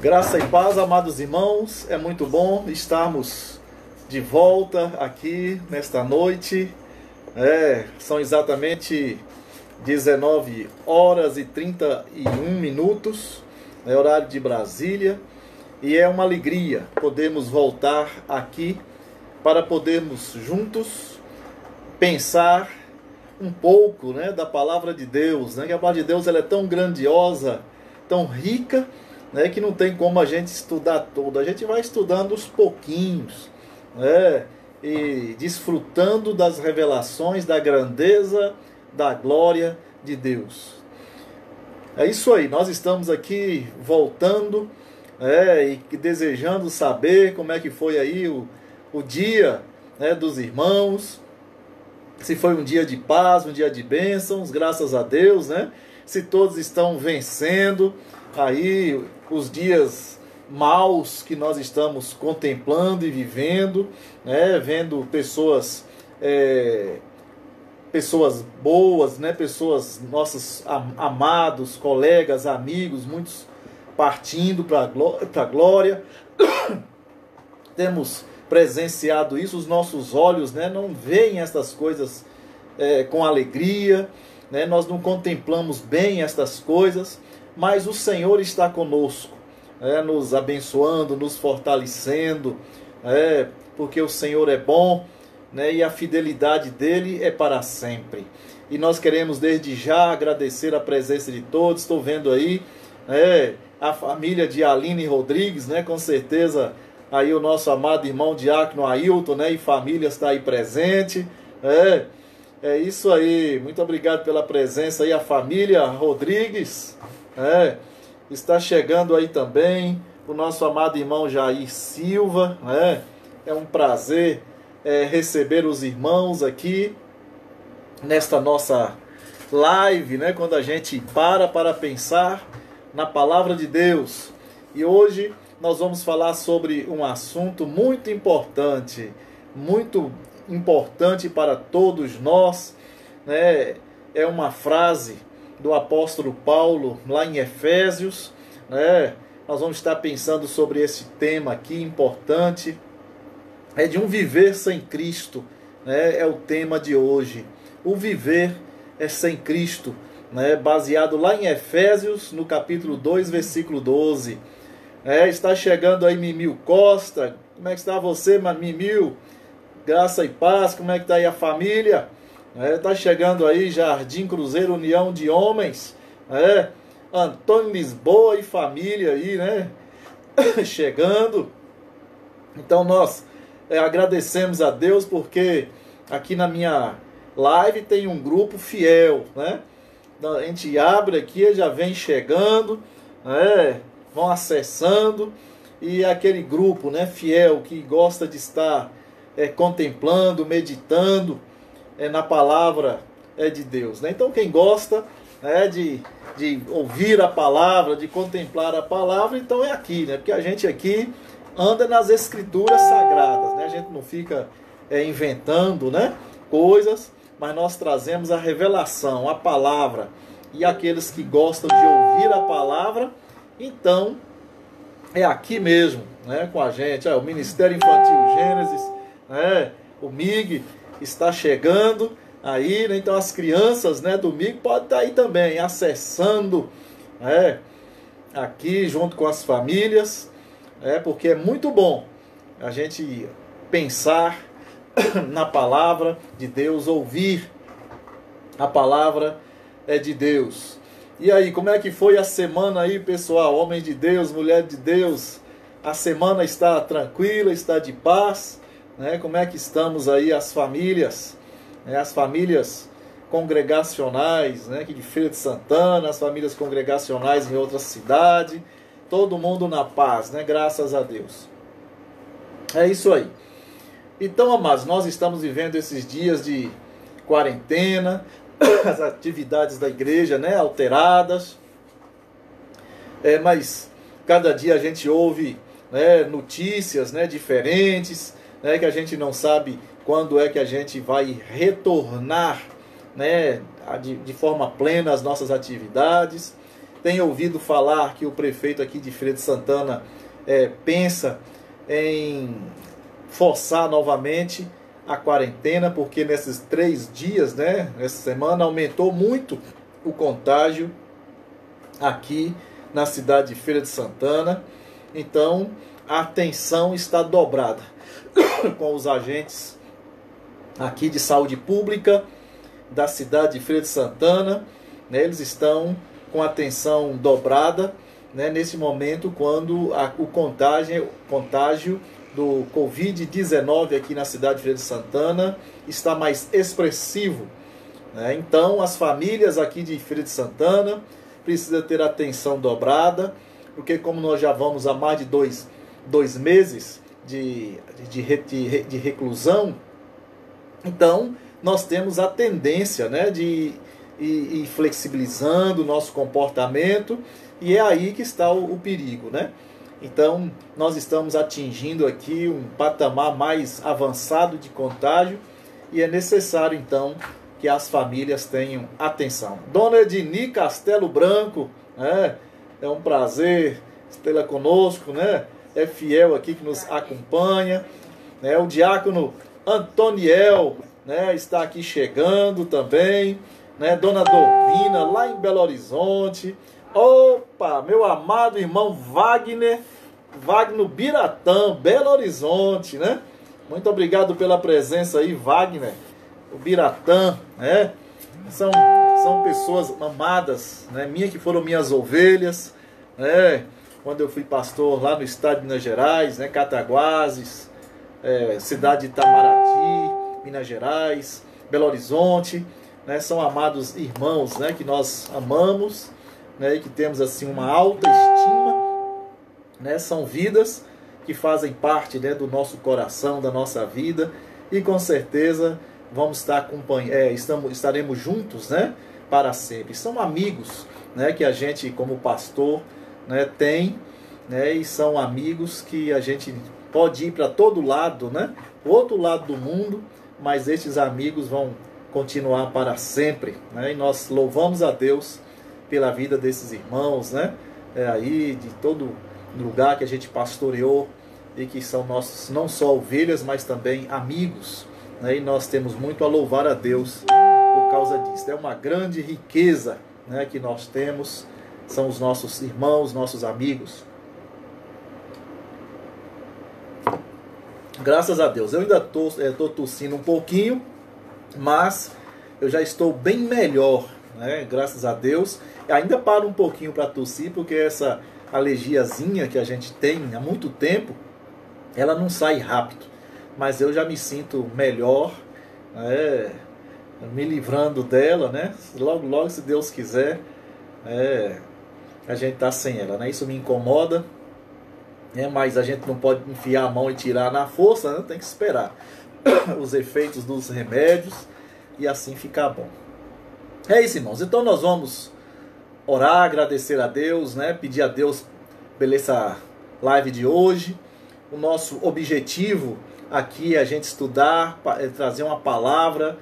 Graça e paz, amados irmãos, é muito bom estarmos de volta aqui nesta noite. São exatamente 19 horas e 31 minutos, horário de Brasília, e é uma alegria podermos voltar aqui para podermos juntos pensar um pouco, da palavra de Deus, que a palavra de Deus ela é tão grandiosa, tão rica, que não tem como a gente estudar tudo. A gente vai estudando aos pouquinhos, e desfrutando das revelações, da grandeza, da glória de Deus. É isso aí, nós estamos aqui voltando, e desejando saber como é que foi aí o dia, dos irmãos, se foi um dia de paz, um dia de bênçãos, graças a Deus, se todos estão vencendo aí os dias maus que nós estamos contemplando e vivendo, vendo pessoas boas, pessoas, nossos amados, colegas, amigos, muitos partindo para a glória. Temos presenciado isso, os nossos olhos não veem estas coisas com alegria, nós não contemplamos bem estas coisas, mas o Senhor está conosco, nos abençoando, nos fortalecendo, porque o Senhor é bom, e a fidelidade dele é para sempre. E nós queremos desde já agradecer a presença de todos. Estou vendo aí a família de Aline Rodrigues, com certeza aí o nosso amado irmão Diácono Ailton, e família está aí presente. É isso aí, muito obrigado pela presença aí, a família Rodrigues. Está chegando aí também o nosso amado irmão Jair Silva. É um prazer receber os irmãos aqui nesta nossa live, quando a gente para pensar na palavra de Deus. E hoje nós vamos falar sobre um assunto muito importante para todos nós. É uma frase do apóstolo Paulo lá em Efésios. Nós vamos estar pensando sobre esse tema aqui importante. É de um viver sem Cristo, é o tema de hoje. O viver sem Cristo, baseado lá em Efésios, no capítulo 2, versículo 12. Está chegando aí Mimil Costa. Como é que está você, Mimil? Graça e paz, como é que está aí a família? Está chegando aí Jardim Cruzeiro União de Homens. Antônio Lisboa e família aí, chegando. Então nós agradecemos a Deus porque aqui na minha live tem um grupo fiel, A gente abre aqui, já vem chegando, vão acessando, e aquele grupo, fiel, que gosta de estar contemplando, meditando na palavra de Deus, Então quem gosta de ouvir a palavra, de contemplar a palavra, então é aqui, Porque a gente aqui anda nas escrituras sagradas, A gente não fica inventando, coisas, mas nós trazemos a revelação, a palavra. E aqueles que gostam de ouvir a palavra, então é aqui mesmo, com a gente. O Ministério Infantil Gênesis, o MIG está chegando aí, Então as crianças, do MIG podem estar aí também, acessando, aqui junto com as famílias, porque é muito bom a gente pensar na palavra de Deus, ouvir a palavra de Deus. E aí, como é que foi a semana aí, pessoal? Homem de Deus, mulher de Deus, a semana está tranquila, está de paz, Como é que estamos aí as famílias, as famílias congregacionais, aqui de Feira de Santana, as famílias congregacionais em outra cidade, todo mundo na paz, graças a Deus. É isso aí. Então, amados, nós estamos vivendo esses dias de quarentena, as atividades da igreja, alteradas. Mas cada dia a gente ouve notícias diferentes, que a gente não sabe quando é que a gente vai retornar de forma plena às nossas atividades. tenho ouvido falar que o prefeito aqui de Feira de Santana pensa em forçar novamente a quarentena, porque nesses 3 dias, né, nessa semana, aumentou muito o contágio aqui na cidade de Feira de Santana. Então, a atenção está dobrada com os agentes aqui de saúde pública da cidade de Feira de Santana, né, eles estão com atenção dobrada, né, nesse momento quando o contágio do Covid-19 aqui na cidade de Feira de Santana está mais expressivo, né? Então as famílias aqui de Feira de Santana precisam ter atenção dobrada, porque como nós já vamos há mais de dois meses de reclusão, então nós temos a tendência, né, de ir flexibilizando o nosso comportamento, e é aí que está o perigo, né? Então, nós estamos atingindo aqui um patamar mais avançado de contágio e é necessário, então, que as famílias tenham atenção. Dona Edni Castelo Branco, né? É um prazer tê-la conosco, né? É fiel aqui que nos acompanha, né? O diácono Antoniel, né, está aqui chegando também, né? Dona Dorvina, lá em Belo Horizonte. Opa, meu amado irmão Wagner Biratã, Belo Horizonte, né? Muito obrigado pela presença aí, Wagner, o Biratã, né? São pessoas amadas, né? Que foram minhas ovelhas, né? Quando eu fui pastor lá no estado de Minas Gerais, né? Cataguases, cidade de Itamaraty, Minas Gerais, Belo Horizonte, né? São amados irmãos, né? Que nós amamos, né, e que temos assim uma alta estima, né? São vidas que fazem parte, né, do nosso coração, da nossa vida, e com certeza vamos estar estaremos juntos, né, para sempre. São amigos, né, que a gente como pastor, né, tem, né, e são amigos que a gente pode ir para todo lado, né, o outro lado do mundo, mas estes amigos vão continuar para sempre, né? E nós louvamos a Deus pela vida desses irmãos, né? Aí de todo lugar que a gente pastoreou e que são nossos não só ovelhas, mas também amigos, né? E nós temos muito a louvar a Deus por causa disso. É uma grande riqueza, né, que nós temos, são os nossos irmãos, nossos amigos. Graças a Deus. Eu ainda tô tossindo um pouquinho, mas eu já estou bem melhor, né? Graças a Deus. Ainda paro um pouquinho para tossir, porque essa alergiazinha que a gente tem há muito tempo, ela não sai rápido. Mas eu já me sinto melhor, né? Me livrando dela, né? Logo, logo, se Deus quiser, a gente tá sem ela, né? Isso me incomoda, né? Mas a gente não pode enfiar a mão e tirar na força, né? Tem que esperar os efeitos dos remédios e assim ficar bom. É isso, irmãos. Então nós vamos orar, agradecer a Deus, né? Pedir a Deus pela essa live de hoje. O nosso objetivo aqui é a gente estudar, trazer uma palavra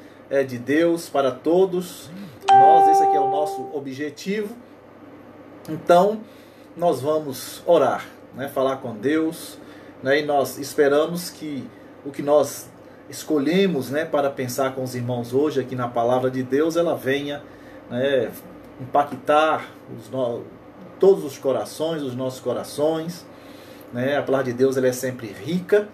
de Deus para todos nós. Esse aqui é o nosso objetivo. Então nós vamos orar, né? Falar com Deus, né? E nós esperamos que o que nós escolhemos, né, para pensar com os irmãos hoje aqui na palavra de Deus, ela venha, né, impactar todos os corações, os nossos corações, né? A palavra de Deus, ela é sempre rica,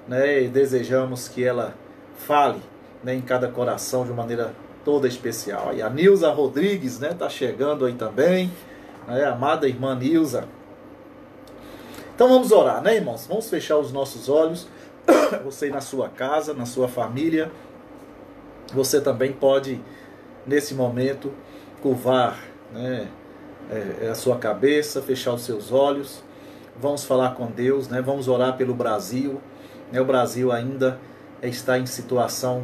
né? E desejamos que ela fale, né, em cada coração de uma maneira toda especial. E a Nilza Rodrigues, né, tá chegando aí também, né? Amada irmã Nilza. Então vamos orar, né, irmãos? Vamos fechar os nossos olhos. Você na sua casa, na sua família, você também pode, nesse momento, curvar, né, a sua cabeça, fechar os seus olhos. Vamos falar com Deus, né? Vamos orar pelo Brasil, né? O Brasil ainda está em situação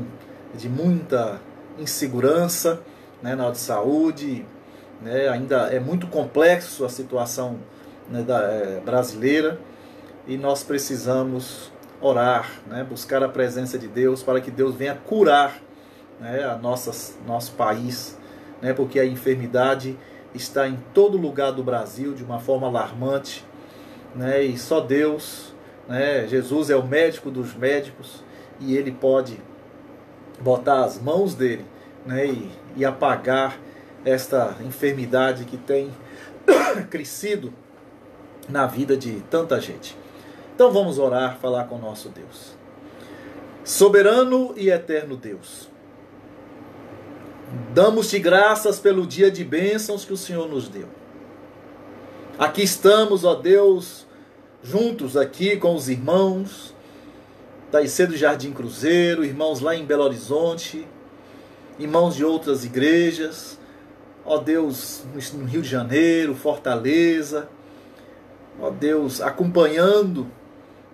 de muita insegurança, né, na área de saúde, né? Ainda é muito complexo a situação, né, brasileira, e nós precisamos orar, né, buscar a presença de Deus para que Deus venha curar, né, nosso país, né, porque a enfermidade está em todo lugar do Brasil de uma forma alarmante, né? E só Deus, né? Jesus é o médico dos médicos e Ele pode botar as mãos dele, né? E apagar esta enfermidade que tem crescido na vida de tanta gente. Então vamos orar, falar com o nosso Deus. Soberano e eterno Deus, damos-te graças pelo dia de bênçãos que o Senhor nos deu. Aqui estamos, ó Deus, juntos aqui com os irmãos da IC do Jardim Cruzeiro, irmãos lá em Belo Horizonte, irmãos de outras igrejas, ó Deus, no Rio de Janeiro, Fortaleza, ó Deus, acompanhando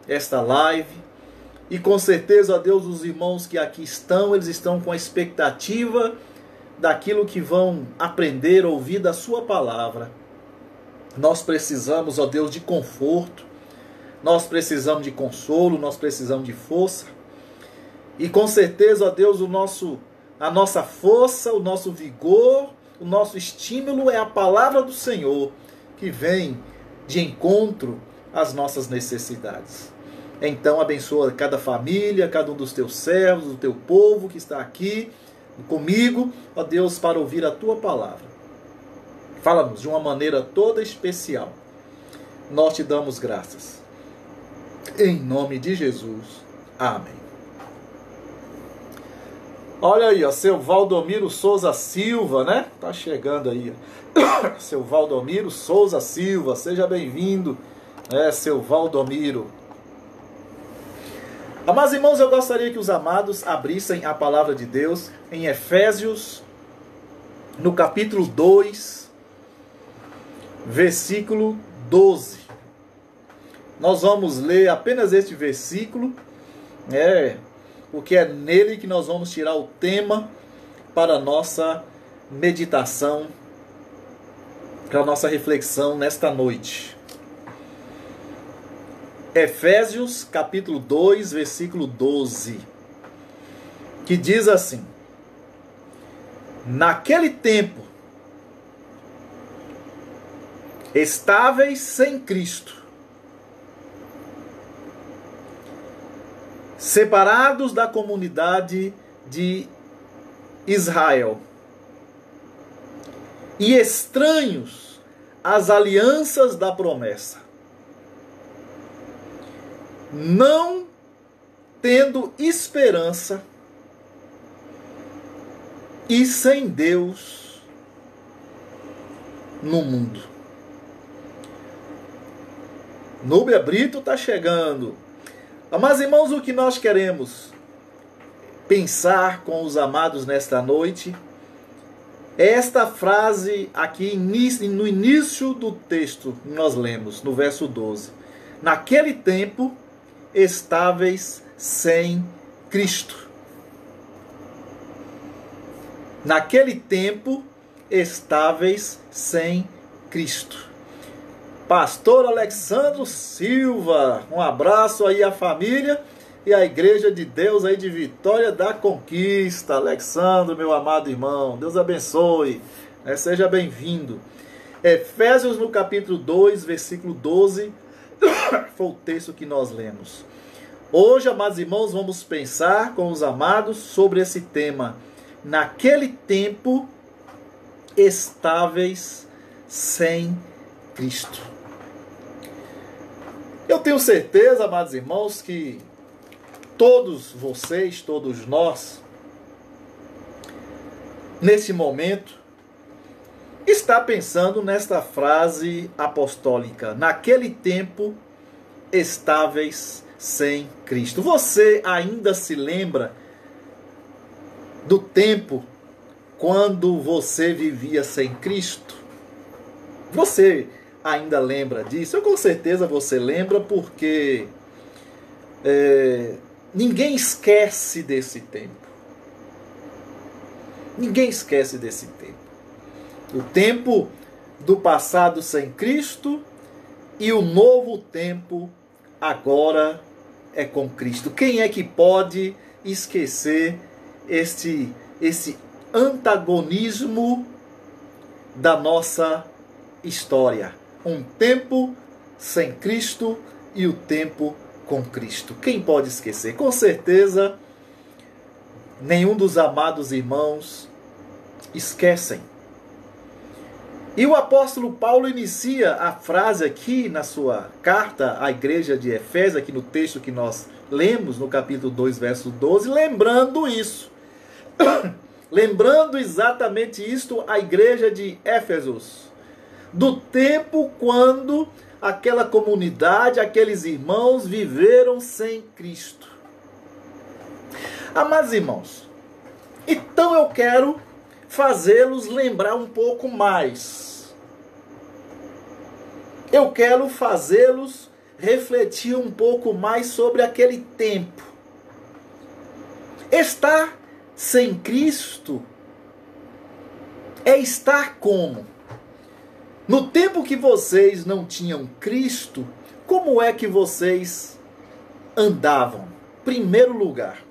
esta live. E com certeza, ó Deus, os irmãos que aqui estão, eles estão com a expectativa daquilo que vão aprender, ouvir da sua palavra. Nós precisamos, ó Deus, de conforto, nós precisamos de consolo, nós precisamos de força. E com certeza, ó Deus, a nossa força, o nosso vigor, o nosso estímulo é a palavra do Senhor, que vem de encontro às nossas necessidades. Então abençoa cada família, cada um dos teus servos, do teu povo que está aqui comigo, ó Deus, para ouvir a tua palavra. Fala-nos de uma maneira toda especial. Nós te damos graças. Em nome de Jesus. Amém. Olha aí, ó, seu Valdomiro Souza Silva, né? Tá chegando aí, ó. Seu Valdomiro Souza Silva, seja bem-vindo, seu Valdomiro. Amados irmãos, eu gostaria que os amados abrissem a palavra de Deus em Efésios, no capítulo 2, versículo 12. Nós vamos ler apenas este versículo, porque é nele que nós vamos tirar o tema para a nossa meditação, para a nossa reflexão nesta noite. Efésios capítulo 2, versículo 12, que diz assim: naquele tempo, estáveis sem Cristo, separados da comunidade de Israel e estranhos às alianças da promessa, não tendo esperança e sem Deus no mundo. Núbia Brito está chegando. Mas, irmãos, o que nós queremos pensar com os amados nesta noite é esta frase aqui no início do texto que nós lemos, no verso 12. Naquele tempo, estáveis sem Cristo. Naquele tempo, estáveis sem Cristo. Pastor Alexandro Silva, um abraço aí à família e à Igreja de Deus aí de Vitória da Conquista. Alexandro, meu amado irmão, Deus abençoe, seja bem-vindo. Efésios no capítulo 2, versículo 12, foi o texto que nós lemos. Hoje, amados irmãos, vamos pensar com os amados sobre esse tema. Naquele tempo, estáveis sem Cristo. Eu tenho certeza, amados irmãos, que todos vocês, todos nós, nesse momento, está pensando nesta frase apostólica: naquele tempo, estáveis sem Cristo. Você ainda se lembra do tempo quando você vivia sem Cristo? Você ainda lembra disso? Eu com certeza você lembra, porque ninguém esquece desse tempo. Ninguém esquece desse tempo. O tempo do passado sem Cristo e o novo tempo agora é com Cristo. Quem é que pode esquecer esse antagonismo da nossa história. Um tempo sem Cristo e o tempo com Cristo. Quem pode esquecer? Com certeza, nenhum dos amados irmãos esquecem. E o apóstolo Paulo inicia a frase aqui na sua carta à igreja de Efésios, aqui no texto que nós lemos, no capítulo 2, verso 12, lembrando isso. Lembrando exatamente isto à igreja de Éfesos. Do tempo quando aquela comunidade, aqueles irmãos viveram sem Cristo. Amados irmãos, então eu quero fazê-los lembrar um pouco mais. Eu quero fazê-los refletir um pouco mais sobre aquele tempo. Estar sem Cristo é estar como? No tempo que vocês não tinham Cristo, como é que vocês andavam? Primeiro lugar,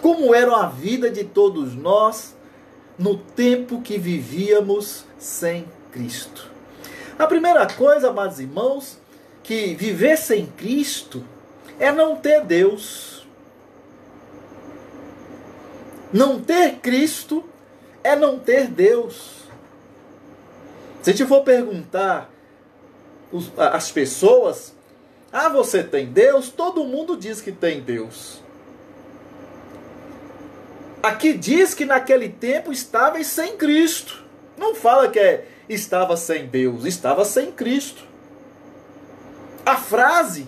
como era a vida de todos nós no tempo que vivíamos sem Cristo? A primeira coisa, amados irmãos, que viver sem Cristo é não ter Deus. Não ter Cristo é não ter Deus. Se a gente for perguntar às pessoas, você tem Deus? Todo mundo diz que tem Deus. Aqui diz que naquele tempo estava sem Cristo. Não fala que estava sem Deus, estava sem Cristo. A frase,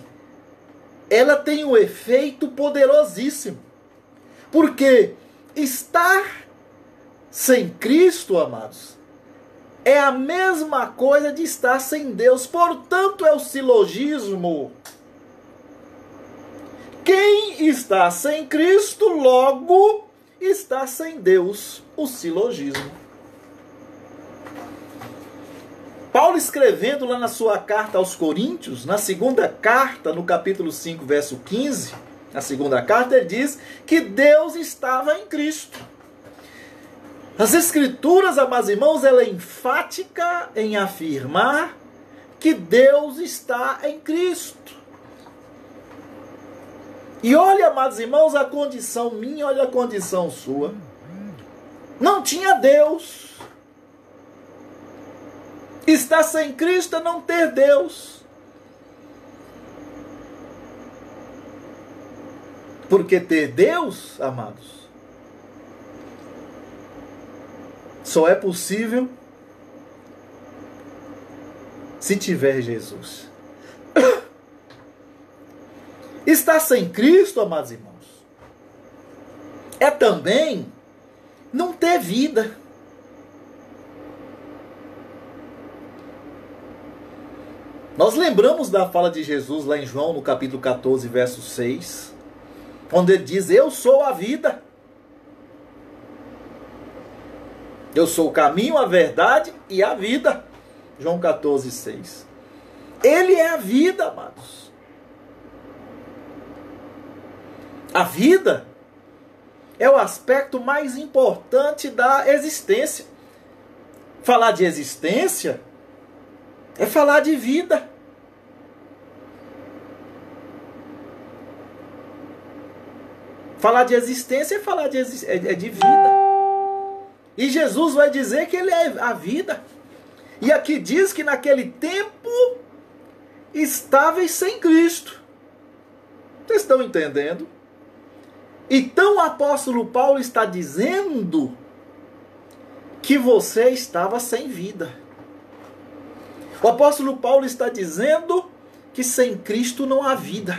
ela tem um efeito poderosíssimo. Porque estar sem Cristo, amados, é a mesma coisa de estar sem Deus. Portanto, é o silogismo. Quem está sem Cristo, logo está sem Deus. O silogismo. Paulo, escrevendo lá na sua carta aos Coríntios, na segunda carta, no capítulo 5, verso 15, na segunda carta, ele diz que Deus estava em Cristo. As Escrituras, amados irmãos, ela é enfática em afirmar que Deus está em Cristo. E olha, amados irmãos, a condição minha, olha a condição sua. Não tinha Deus. Estar sem Cristo é não ter Deus. Porque ter Deus, amados, só é possível se tiver Jesus. Estar sem Cristo, amados irmãos, é também não ter vida. Nós lembramos da fala de Jesus lá em João, no capítulo 14, verso 6, onde ele diz: eu sou a vida. Eu sou o caminho, a verdade e a vida. João 14, 6. Ele é a vida, amados. A vida é o aspecto mais importante da existência. Falar de existência é falar de vida. Falar de existência é falar de vida. E Jesus vai dizer que ele é a vida. E aqui diz que naquele tempo estáveis sem Cristo. Vocês estão entendendo? Então o apóstolo Paulo está dizendo que você estava sem vida. O apóstolo Paulo está dizendo que sem Cristo não há vida.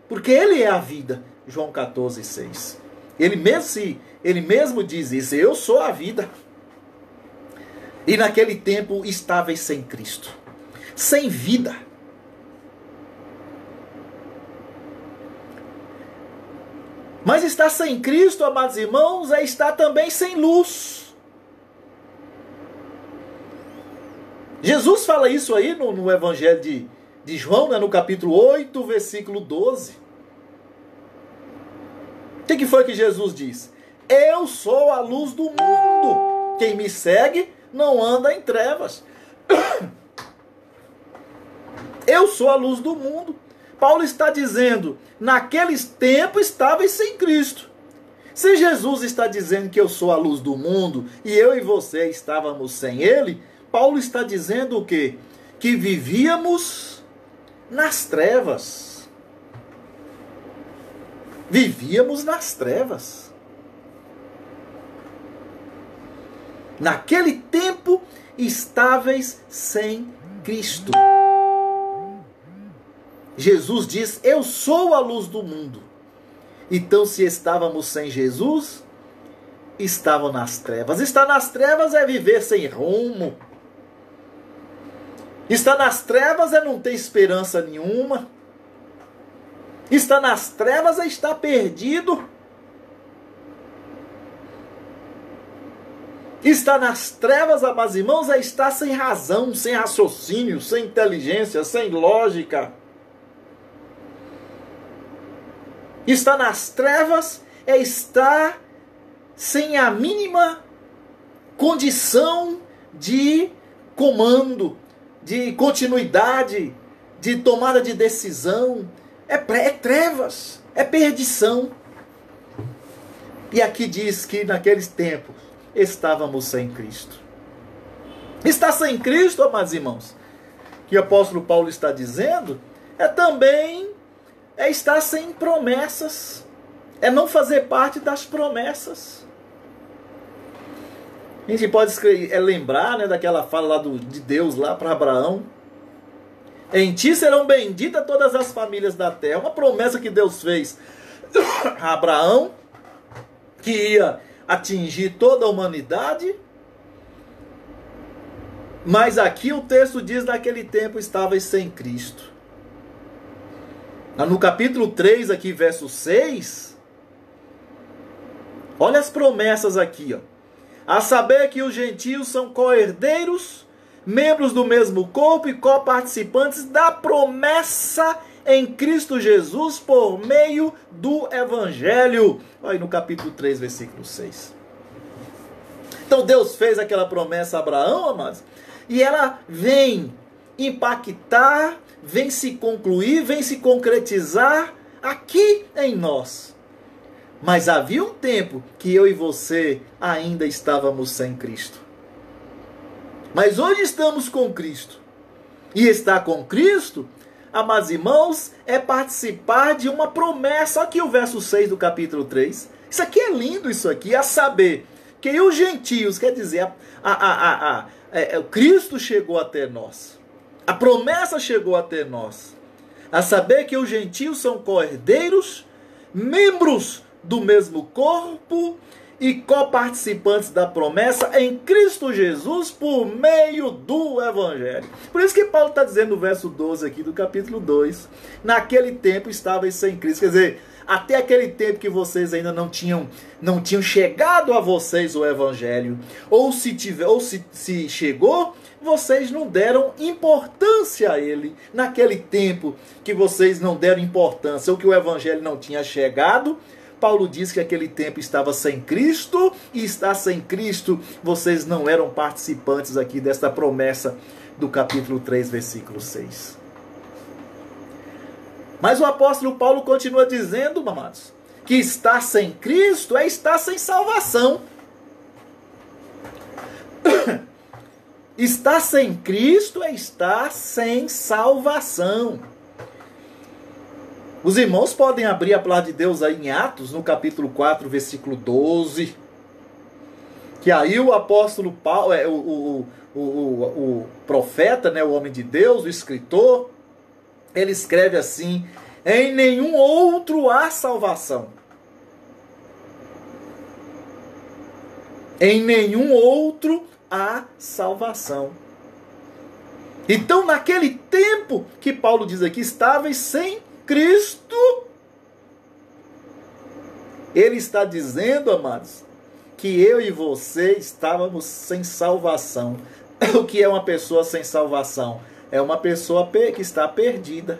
Porque ele é a vida. João 14, 6. Ele mesmo diz isso: eu sou a vida. E naquele tempo estáveis sem Cristo, sem vida. Mas estar sem Cristo, amados irmãos, é estar também sem luz. Jesus fala isso aí no Evangelho de João, né, no capítulo 8, versículo 12. O que foi que Jesus diz? Eu sou a luz do mundo. Quem me segue não anda em trevas. Eu sou a luz do mundo. Paulo está dizendo, naqueles tempos estavais sem Cristo. Se Jesus está dizendo que eu sou a luz do mundo e eu e você estávamos sem Ele, Paulo está dizendo o quê? Que vivíamos nas trevas. Vivíamos nas trevas. Naquele tempo estáveis sem Cristo. Jesus diz, eu sou a luz do mundo. Então, se estávamos sem Jesus, estavam nas trevas. Estar nas trevas é viver sem rumo. Estar nas trevas é não ter esperança nenhuma. Estar nas trevas é estar perdido. Estar nas trevas, amados irmãos, é estar sem razão, sem raciocínio, sem inteligência, sem lógica. Estar nas trevas é estar sem a mínima condição de comando, de continuidade, de tomada de decisão. É trevas, é perdição. E aqui diz que naqueles tempos estávamos sem Cristo. Estar sem Cristo, amados irmãos, que o apóstolo Paulo está dizendo, é também estar sem promessas, é não fazer parte das promessas. A gente pode lembrar, né, daquela fala lá de Deus lá para Abraão. Em ti serão benditas todas as famílias da terra. Uma promessa que Deus fez a Abraão, que ia atingir toda a humanidade. Mas aqui o texto diz, naquele tempo estavais sem Cristo. No capítulo 3, aqui, verso 6, olha as promessas aqui, ó. A saber que os gentios são co-herdeiros, membros do mesmo corpo e coparticipantes da promessa em Cristo Jesus por meio do Evangelho. Olha aí no capítulo 3, versículo 6. Então Deus fez aquela promessa a Abraão, amados, e ela vem impactar, vem se concluir, vem se concretizar aqui em nós. Mas havia um tempo que eu e você ainda estávamos sem Cristo. Mas hoje estamos com Cristo. E estar com Cristo, amados irmãos, é participar de uma promessa. Aqui o verso 6 do capítulo 3. Isso aqui é lindo, isso aqui. A saber, que os gentios, quer dizer, Cristo chegou até nós. A promessa chegou até nós. A saber que os gentios são co-herdeiros, membros do mesmo corpo e coparticipantes da promessa em Cristo Jesus por meio do Evangelho. Por isso que Paulo está dizendo no verso 12 aqui do capítulo 2, naquele tempo estavais sem Cristo. Quer dizer, até aquele tempo que vocês ainda não tinham chegado a vocês o Evangelho, ou se chegou, vocês não deram importância a ele. Naquele tempo que vocês não deram importância, ou que o Evangelho não tinha chegado, Paulo diz que aquele tempo estava sem Cristo, e está sem Cristo, vocês não eram participantes aqui desta promessa do capítulo 3, versículo 6. Mas o apóstolo Paulo continua dizendo, amados, que estar sem Cristo é estar sem salvação. Estar sem Cristo é estar sem salvação. Os irmãos podem abrir a palavra de Deus aí em Atos, no capítulo 4, versículo 12. Que aí o apóstolo Paulo, o profeta, né, o homem de Deus, o escritor, ele escreve assim: em nenhum outro há salvação. Em nenhum outro há salvação. Então, naquele tempo que Paulo diz aqui, estavais sem Cristo, ele está dizendo, amados, que eu e você estávamos sem salvação. O que é uma pessoa sem salvação? É uma pessoa que está perdida.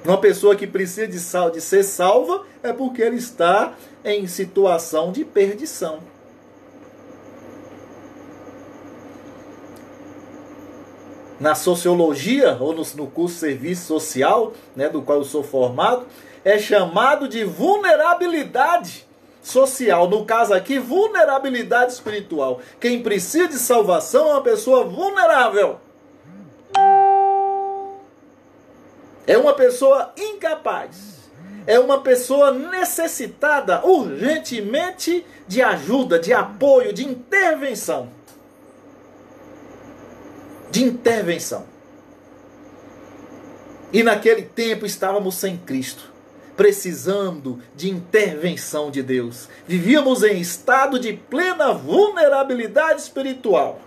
Uma pessoa que precisa de ser salva é porque ele está em situação de perdição. Na sociologia, ou no curso de serviço social, né, do qual eu sou formado, é chamado de vulnerabilidade social. No caso aqui, vulnerabilidade espiritual. Quem precisa de salvação é uma pessoa vulnerável. É uma pessoa incapaz. É uma pessoa necessitada urgentemente de ajuda, de apoio, de intervenção. De intervenção. E naquele tempo estávamos sem Cristo, precisando de intervenção de Deus. Vivíamos em estado de plena vulnerabilidade espiritual,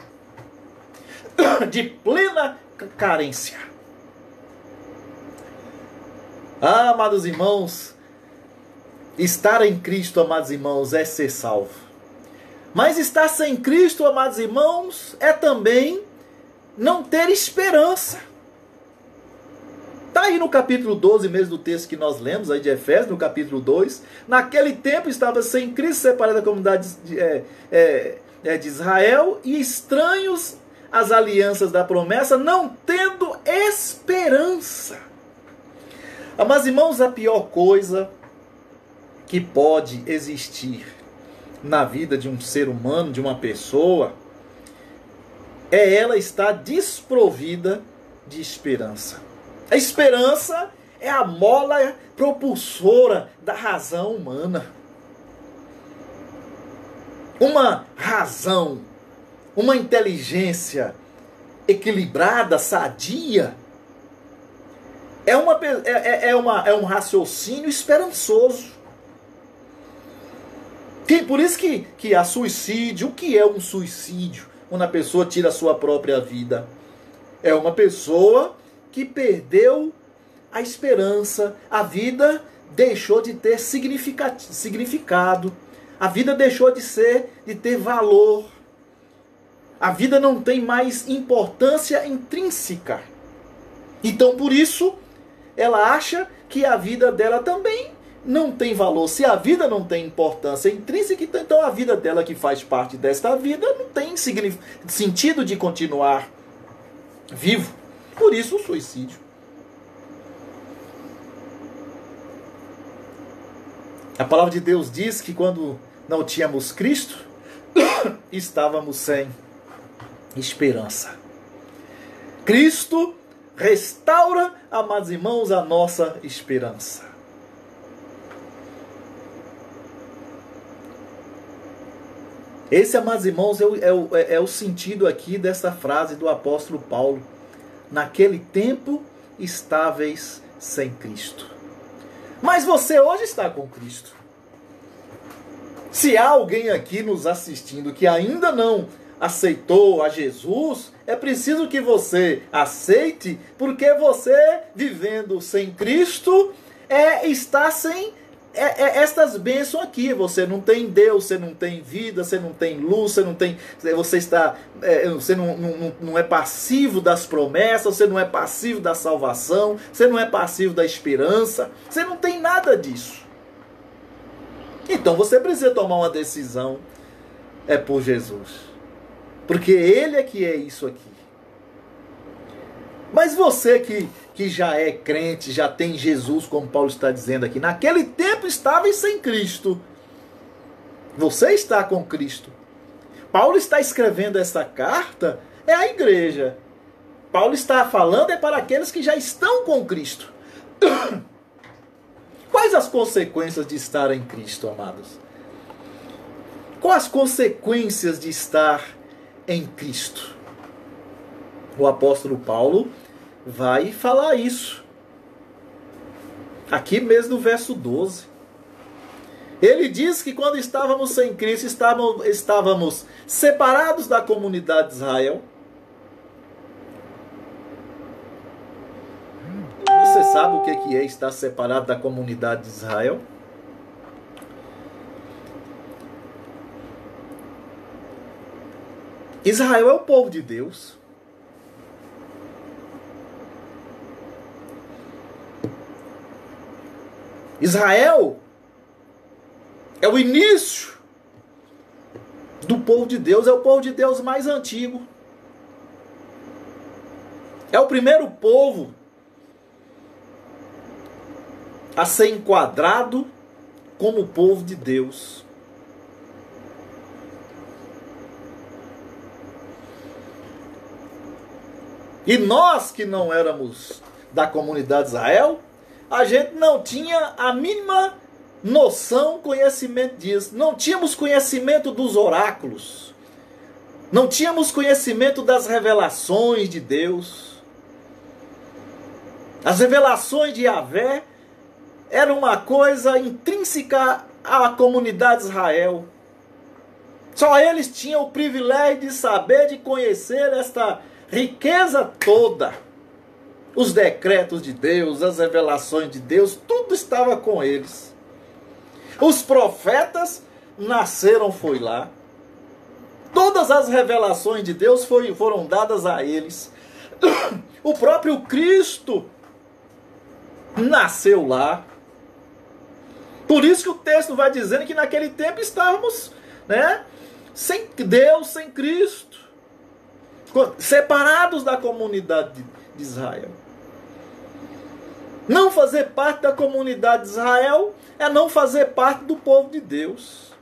de plena carência. Ah, amados irmãos, estar em Cristo, amados irmãos, é ser salvo. Mas estar sem Cristo, amados irmãos, é também não ter esperança. Está aí no capítulo 12 mesmo do texto que nós lemos, aí de Efésios, no capítulo 2. Naquele tempo estava sem Cristo, separado da comunidade de Israel, e estranhos às alianças da promessa, não tendo esperança. Mas, irmãos, a pior coisa que pode existir na vida de um ser humano, de uma pessoa, é ela estar desprovida de esperança. A esperança é a mola propulsora da razão humana. Uma razão, uma inteligência equilibrada, sadia, é um raciocínio esperançoso. Por isso que há suicídio. O que é um suicídio? Quando a pessoa tira a sua própria vida. É uma pessoa que perdeu a esperança. A vida deixou de ter significado. A vida deixou de ter valor. A vida não tem mais importância intrínseca. Então, por isso, ela acha que a vida dela também não tem valor. Se a vida não tem importância intrínseca, então a vida dela, que faz parte desta vida, não tem sentido de continuar vivo. Por isso o suicídio. A palavra de Deus diz que quando não tínhamos Cristo, estávamos sem esperança. Cristo restaura, amados irmãos, a nossa esperança. Esse, amados irmãos, é o sentido aqui dessa frase do apóstolo Paulo. Naquele tempo estáveis sem Cristo. Mas você hoje está com Cristo. Se há alguém aqui nos assistindo que ainda não aceitou a Jesus, é preciso que você aceite, porque você, vivendo sem Cristo, está sem estas bênçãos aqui. Você não tem Deus, você não tem vida, você não tem luz, você não é passivo das promessas, você não é passivo da salvação, você não é passivo da esperança, você não tem nada disso. Então você precisa tomar uma decisão, por Jesus. Porque Ele é que é isso aqui. Mas você que já é crente, já tem Jesus, como Paulo está dizendo aqui, naquele tempo estava sem Cristo. Você está com Cristo. Paulo está escrevendo essa carta, à igreja. Paulo está falando para aqueles que já estão com Cristo. Quais as consequências de estar em Cristo, amados? Quais as consequências de estar em Cristo? O apóstolo Paulo vai falar isso. Aqui mesmo no verso 12. Ele diz que quando estávamos sem Cristo, estávamos separados da comunidade de Israel. Você sabe o que é estar separado da comunidade de Israel? Israel é o povo de Deus. Israel é o início do povo de Deus, é o povo de Deus mais antigo. É o primeiro povo a ser enquadrado como povo de Deus. E nós que não éramos da comunidade de Israel, a gente não tinha a mínima noção, conhecimento disso. Não tínhamos conhecimento dos oráculos. Não tínhamos conhecimento das revelações de Deus. As revelações de Yahvé eram uma coisa intrínseca à comunidade de Israel. Só eles tinham o privilégio de saber, de conhecer esta riqueza toda. Os decretos de Deus, as revelações de Deus, tudo estava com eles. Os profetas nasceram, foi lá. Todas as revelações de Deus foram dadas a eles. O próprio Cristo nasceu lá. Por isso que o texto vai dizendo que naquele tempo estávamos, sem Deus, sem Cristo, separados da comunidade de Israel. Não fazer parte da comunidade de Israel é não fazer parte do povo de Deus.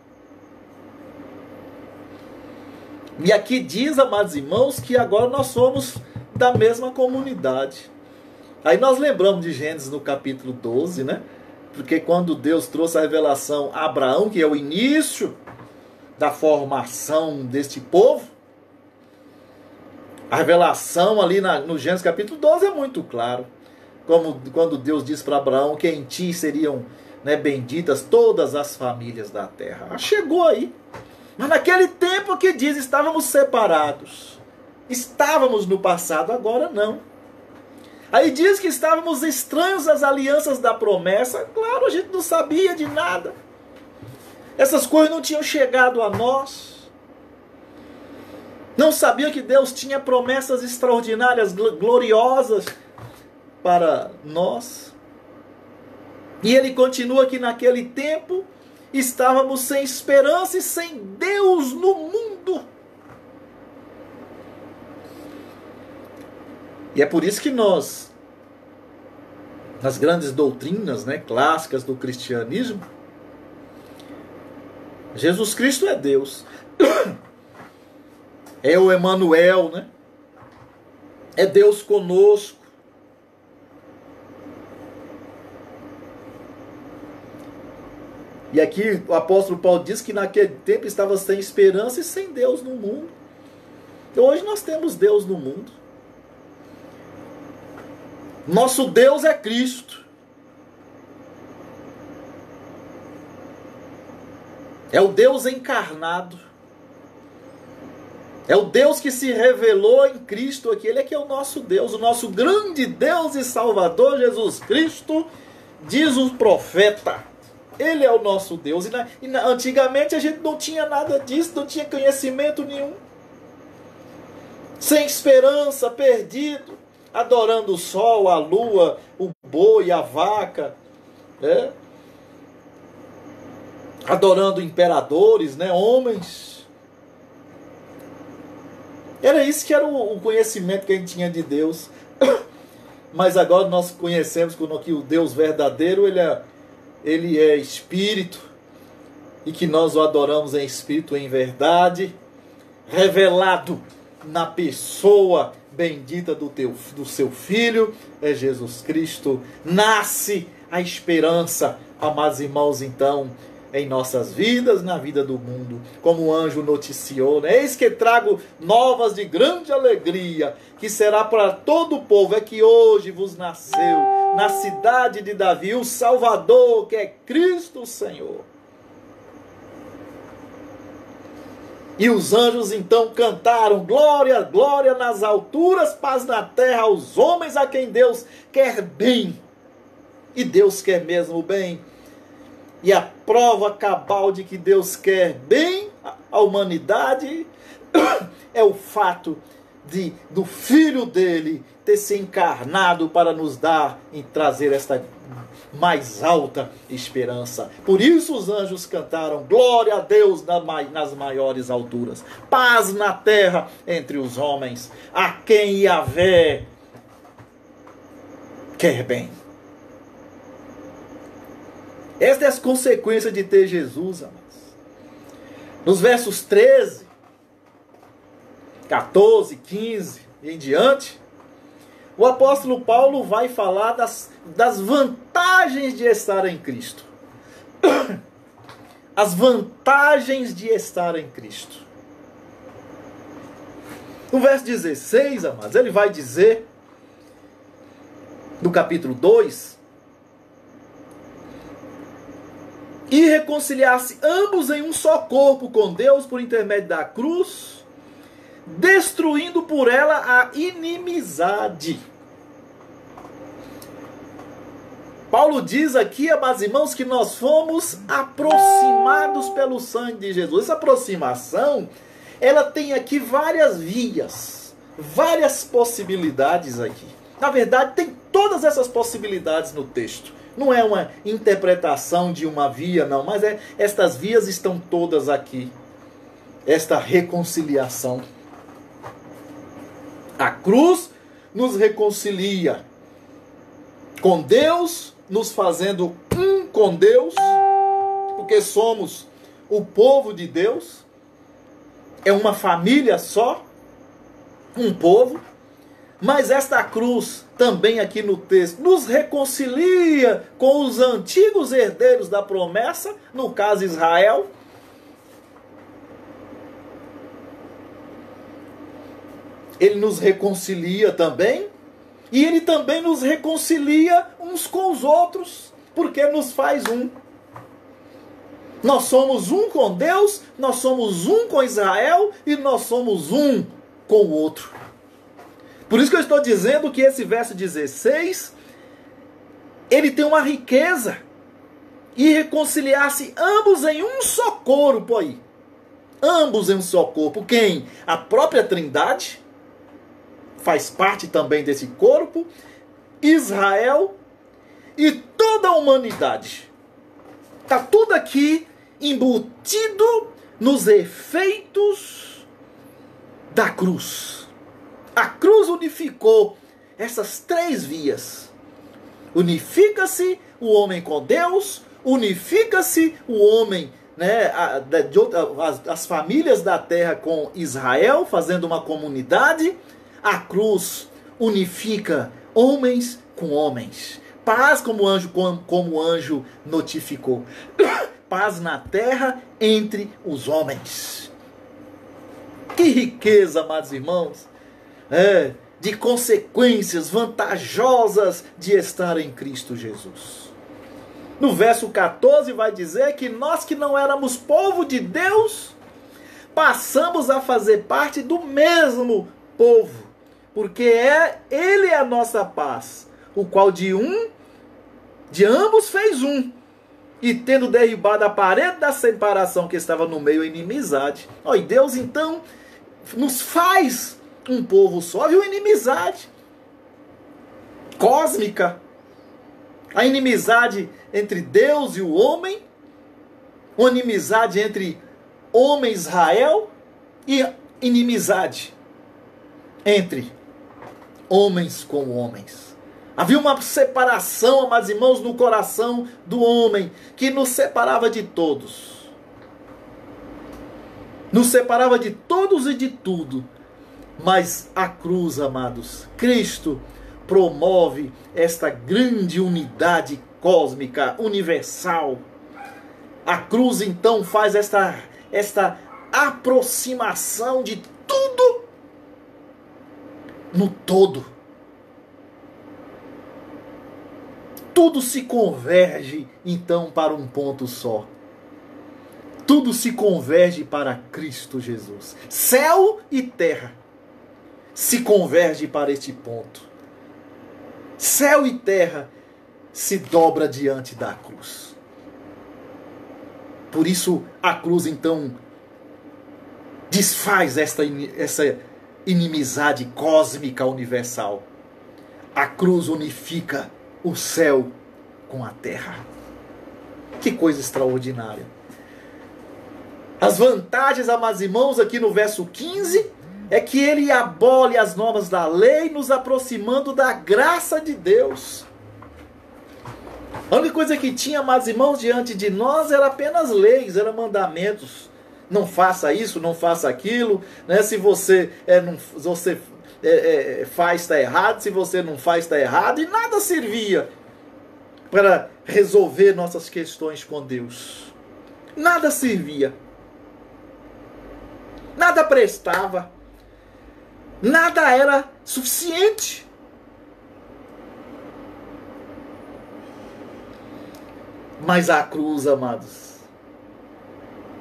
E aqui diz, amados irmãos, que agora nós somos da mesma comunidade. Aí nós lembramos de Gênesis no capítulo 12, Porque quando Deus trouxe a revelação a Abraão, que é o início da formação deste povo, a revelação ali no Gênesis capítulo 12 é muito claro. Como quando Deus diz para Abraão que em ti seriam benditas todas as famílias da terra. Chegou aí. Mas naquele tempo que diz, estávamos separados. Estávamos no passado, agora não. Aí diz que estávamos estranhos às alianças da promessa. Claro, a gente não sabia de nada. Essas coisas não tinham chegado a nós. Não sabia que Deus tinha promessas extraordinárias, gloriosas para nós. E ele continua que naquele tempo estávamos sem esperança e sem Deus no mundo. E é por isso que nós, nas grandes doutrinas clássicas do cristianismo, Jesus Cristo é Deus. É o Emanuel, É Deus conosco. E aqui o apóstolo Paulo diz que naquele tempo estava sem esperança e sem Deus no mundo. Hoje nós temos Deus no mundo. Nosso Deus é Cristo. É o Deus encarnado. É o Deus que se revelou em Cristo aqui. Ele é que é o nosso Deus, o nosso grande Deus e Salvador, Jesus Cristo, diz o profeta. Ele é o nosso Deus. Antigamente a gente não tinha nada disso, não tinha conhecimento nenhum. Sem esperança, perdido, adorando o sol, a lua, o boi, a vaca, adorando imperadores, homens. Era isso que era o conhecimento que a gente tinha de Deus. Mas agora nós conhecemos que o Deus verdadeiro, ele é espírito, e que nós o adoramos em espírito, em verdade, revelado na pessoa bendita do seu Filho, é Jesus Cristo. Nasce a esperança, amados irmãos, então, em nossas vidas, na vida do mundo, como o anjo noticiou, Eis que trago novas de grande alegria, que será para todo o povo, é que hoje vos nasceu, na cidade de Davi, o Salvador, que é Cristo o Senhor. E os anjos então cantaram: glória, glória nas alturas, paz na terra aos homens a quem Deus quer bem. E Deus quer mesmo bem. E a prova cabal de que Deus quer bem à humanidade é o fato do Filho dele ter se encarnado para nos dar e trazer esta mais alta esperança. Por isso os anjos cantaram: glória a Deus nas maiores alturas, paz na terra entre os homens, a quem Yahvé quer bem. Esta é a consequência de ter Jesus, amados. Nos versos 13, 14, 15 e em diante, o apóstolo Paulo vai falar das vantagens de estar em Cristo. As vantagens de estar em Cristo. No verso 16, amados, ele vai dizer, no capítulo 2, e reconciliar-se ambos em um só corpo com Deus por intermédio da cruz, destruindo por ela a inimizade. Paulo diz aqui, amados irmãos, que nós fomos aproximados pelo sangue de Jesus. Essa aproximação, ela tem aqui várias vias, várias possibilidades aqui. Na verdade, tem todas essas possibilidades no texto. Não é uma interpretação de uma via, não, mas estas vias estão todas aqui. Esta reconciliação. A cruz nos reconcilia com Deus, nos fazendo um com Deus, porque somos o povo de Deus. É uma família só, um povo. Mas esta cruz, também aqui no texto, nos reconcilia com os antigos herdeiros da promessa, no caso Israel. Ele nos reconcilia também, e ele também nos reconcilia uns com os outros, porque nos faz um. Nós somos um com Deus, nós somos um com Israel, e nós somos um com o outro. Por isso que eu estou dizendo que esse verso 16, ele tem uma riqueza. E reconciliar-se ambos em um só corpo aí. Ambos em um só corpo. Quem? A própria Trindade faz parte também desse corpo. Israel e toda a humanidade. Está tudo aqui embutido nos efeitos da cruz. A cruz unificou essas três vias. Unifica-se o homem com Deus, unifica-se o homem, né, as famílias da terra com Israel, fazendo uma comunidade. A cruz unifica homens com homens. Paz como o anjo notificou. Paz na terra entre os homens. Que riqueza, amados irmãos. De consequências vantajosas de estar em Cristo Jesus. No verso 14 vai dizer que nós que não éramos povo de Deus, passamos a fazer parte do mesmo povo, porque Ele é a nossa paz, o qual de ambos fez um, e tendo derribado a parede da separação que estava no meio, a inimizade. E Deus então nos faz um povo só. Viu? Inimizade cósmica, a inimizade entre Deus e o homem, uma inimizade entre homem e Israel, e inimizade entre homens com homens. Havia uma separação, amados irmãos, no coração do homem, que nos separava de todos. Nos separava de todos e de tudo. Mas a cruz, amados, Cristo promove esta grande unidade cósmica, universal. A cruz, então, faz esta aproximação de tudo no todo. Tudo se converge, então, para um ponto só. Tudo se converge para Cristo Jesus. Céu e terra se converge para este ponto. Céu e terra se dobra diante da cruz. Por isso a cruz então desfaz essa inimizade cósmica universal. A cruz unifica o céu com a terra. Que coisa extraordinária. As vantagens, amados irmãos, aqui no verso 15, é que ele abole as normas da lei, nos aproximando da graça de Deus. A única coisa que tinha, amados irmãos, diante de nós era apenas leis, eram mandamentos. Não faça isso, não faça aquilo, né? Se você, faz, está errado. Se você não faz, está errado. E nada servia para resolver nossas questões com Deus. Nada servia. Nada prestava. Nada era suficiente. Mas a cruz, amados,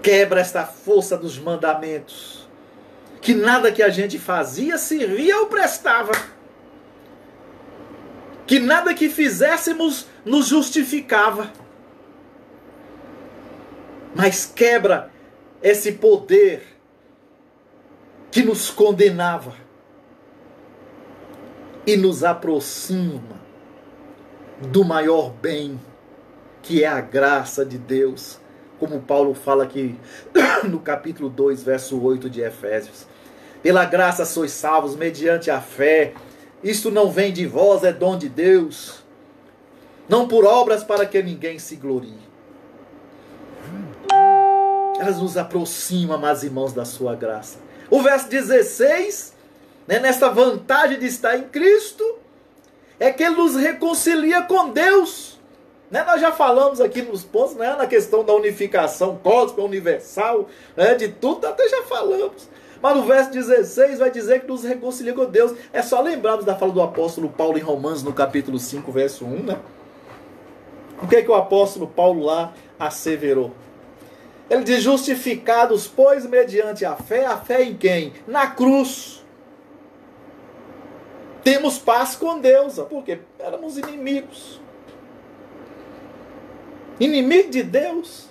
quebra esta força dos mandamentos, que nada que a gente fazia servia ou prestava, que nada que fizéssemos nos justificava, mas quebra esse poder que nos condenava e nos aproxima do maior bem, que é a graça de Deus, como Paulo fala aqui no capítulo 2, verso 8 de Efésios. Pela graça sois salvos mediante a fé. Isto não vem de vós, é dom de Deus. Não por obras para que ninguém se glorie. Elas nos aproximam, amados irmãos, da sua graça. O verso 16, nesta vantagem de estar em Cristo, é que ele nos reconcilia com Deus. Nós já falamos aqui nos pontos, na questão da unificação cósmica, universal, de tudo, até já falamos. Mas no verso 16 vai dizer que nos reconcilia com Deus. É só lembrarmos da fala do apóstolo Paulo em Romanos, no capítulo 5, verso 1, né? O que o apóstolo Paulo lá asseverou? Ele diz: justificados, pois, mediante a fé em quem? Na cruz. Temos paz com Deus, porque éramos inimigos. Inimigo de Deus.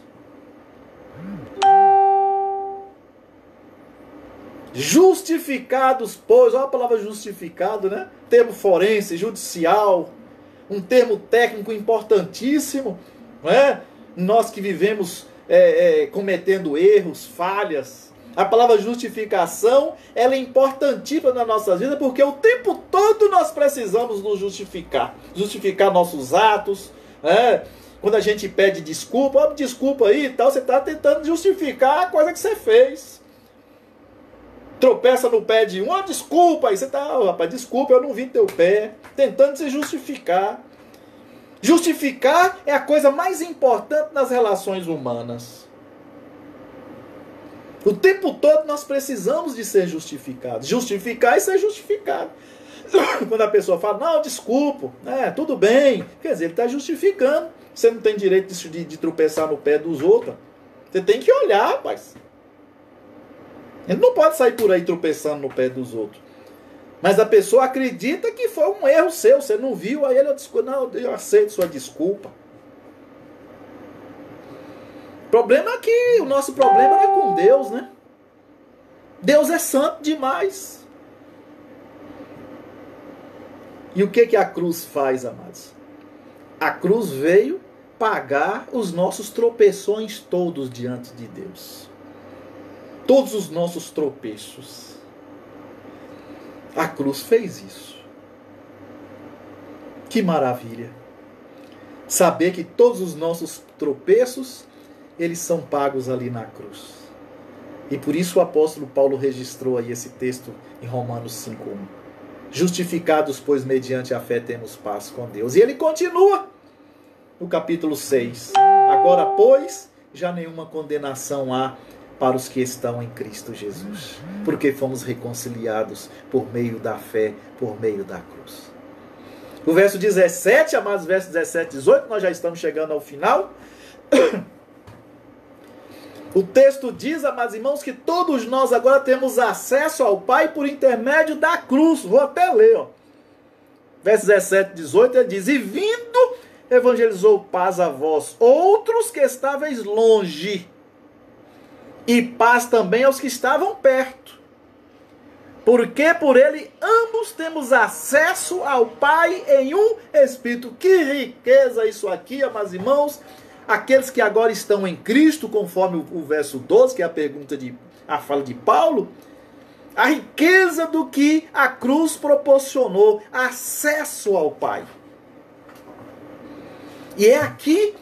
Justificados, pois, olha a palavra justificado, né? Termo forense, judicial, um termo técnico importantíssimo, não é? Nós que vivemos cometendo erros, falhas. A palavra justificação, ela é importantíssima na nossa vida, porque o tempo todo nós precisamos nos justificar. Justificar nossos atos, né? Quando a gente pede desculpa, desculpa aí e tal, você está tentando justificar a coisa que você fez. Tropeça no pé de um, desculpa, aí você está, rapaz, desculpa, eu não vi teu pé, tentando se justificar. Justificar é a coisa mais importante nas relações humanas. O tempo todo nós precisamos de ser justificados. Justificar e ser justificado. Quando a pessoa fala, não, desculpa, tudo bem, quer dizer, ele está justificando. Você não tem direito de tropeçar no pé dos outros. Você tem que olhar, rapaz. Ele não pode sair por aí tropeçando no pé dos outros. Mas a pessoa acredita que foi um erro seu, você não viu, aí ele diz, não, eu aceito sua desculpa. O problema é que o nosso problema não é com Deus, né? Deus é santo demais. E o que a cruz faz, amados? A cruz veio pagar os nossos tropeções todos diante de Deus. Todos os nossos tropeços. A cruz fez isso. Que maravilha. Saber que todos os nossos tropeços, eles são pagos ali na cruz. E por isso o apóstolo Paulo registrou aí esse texto em Romanos 5:1. Justificados, pois, mediante a fé temos paz com Deus. E ele continua no capítulo 6. Agora, pois, já nenhuma condenação há para os que estão em Cristo Jesus, porque fomos reconciliados por meio da fé, por meio da cruz. O verso 17, amados, versos 17 e 18, nós já estamos chegando ao final. O texto diz, amados irmãos, que todos nós agora temos acesso ao Pai por intermédio da cruz. Vou até ler, ó. Verso 17 e 18, ele diz: e vindo, evangelizou paz a vós, outros que estáveis longe, e paz também aos que estavam perto. Porque por ele ambos temos acesso ao Pai em um Espírito. Que riqueza isso aqui, amados irmãos. Aqueles que agora estão em Cristo, conforme o verso 12, que é a fala de Paulo, a riqueza do que a cruz proporcionou, acesso ao Pai. E é aqui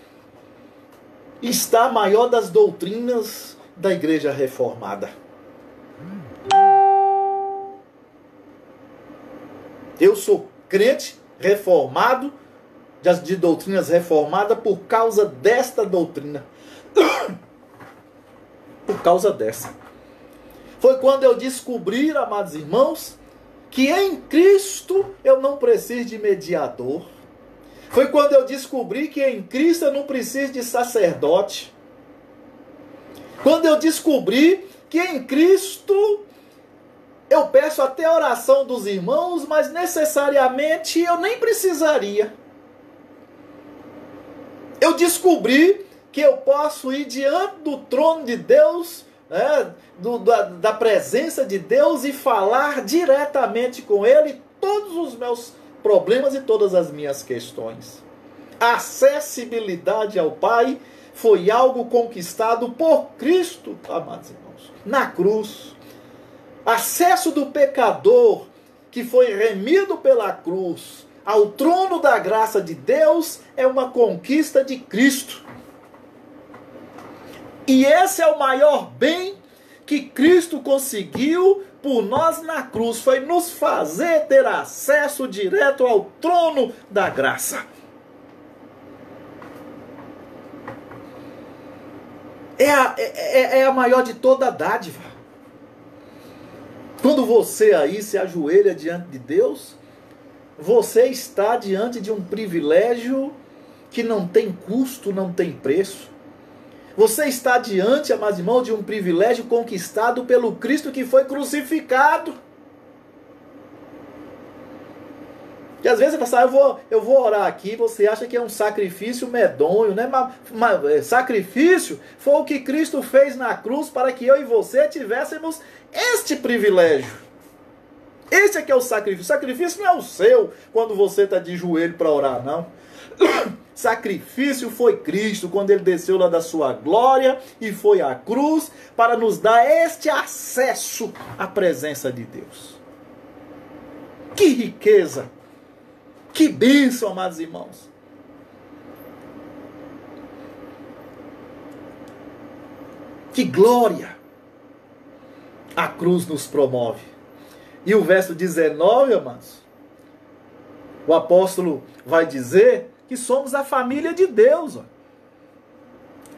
está a maior das doutrinas da Igreja Reformada. Eu sou crente reformado, de doutrinas reformadas, por causa desta doutrina. Por causa dessa. Foi quando eu descobri, amados irmãos, que em Cristo eu não preciso de mediador. Foi quando eu descobri que em Cristo eu não preciso de sacerdote. Quando eu descobri que em Cristo eu peço até a oração dos irmãos, mas necessariamente eu nem precisaria. Eu descobri que eu posso ir diante do trono de Deus, né, da presença de Deus, e falar diretamente com Ele todos os meus problemas e todas as minhas questões. A acessibilidade ao Pai foi algo conquistado por Cristo, amados irmãos, na cruz. Acesso do pecador, que foi remido pela cruz, ao trono da graça de Deus, é uma conquista de Cristo. E esse é o maior bem que Cristo conseguiu por nós na cruz, foi nos fazer ter acesso direto ao trono da graça. É a maior de toda a dádiva. Quando você aí se ajoelha diante de Deus, você está diante de um privilégio que não tem custo, não tem preço. Você está diante, amados irmãos, de um privilégio conquistado pelo Cristo que foi crucificado. E às vezes você fala, eu vou orar aqui, você acha que é um sacrifício medonho, né? Mas sacrifício foi o que Cristo fez na cruz para que eu e você tivéssemos este privilégio. Esse é que é o sacrifício. O sacrifício não é o seu quando você está de joelho para orar, não. Sacrifício foi Cristo quando Ele desceu lá da sua glória e foi à cruz para nos dar este acesso à presença de Deus. Que riqueza! Que bênção, amados irmãos! Que glória a cruz nos promove. E o verso 19, amados, o apóstolo vai dizer que somos a família de Deus.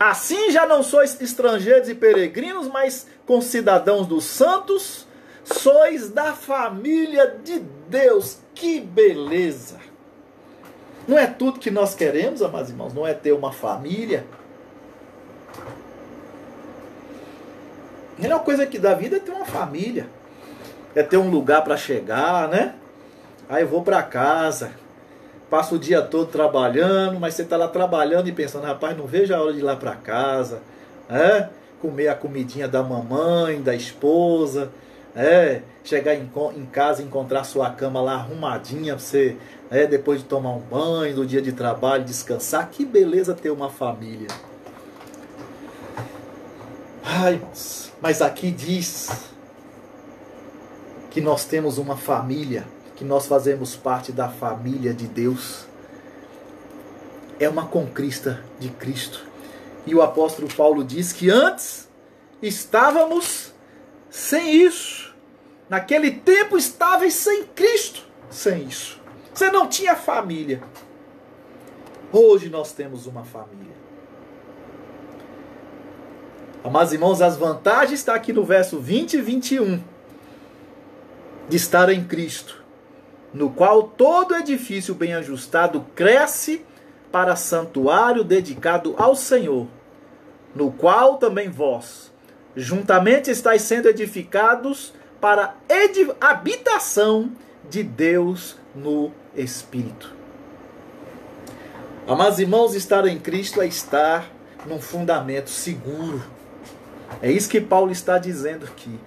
Assim já não sois estrangeiros e peregrinos, mas concidadãos dos santos, sois da família de Deus. Que beleza! Não é tudo que nós queremos, amados irmãos, não é ter uma família. A melhor coisa que da vida é ter uma família. É ter um lugar para chegar, né? Aí eu vou para casa, passo o dia todo trabalhando, mas você está lá trabalhando e pensando, rapaz, não vejo a hora de ir lá para casa, comer a comidinha da mamãe, da esposa, chegar em casa e encontrar sua cama lá arrumadinha para você, depois de tomar um banho, no dia de trabalho, descansar. Que beleza ter uma família. Ai, mas aqui diz que nós temos uma família, que nós fazemos parte da família de Deus. É uma conquista de Cristo. E o apóstolo Paulo diz que antes estávamos sem isso. Naquele tempo estavais sem Cristo. Sem isso. Você não tinha família. Hoje nós temos uma família. Amados irmãos, as vantagens estão aqui no verso 20 e 21. De estar em Cristo, no qual todo edifício bem ajustado cresce para santuário dedicado ao Senhor, no qual também vós, juntamente estáis sendo edificados para habitação de Deus no Espírito. Amados irmãos, estar em Cristo é estar num fundamento seguro. É isso que Paulo está dizendo aqui.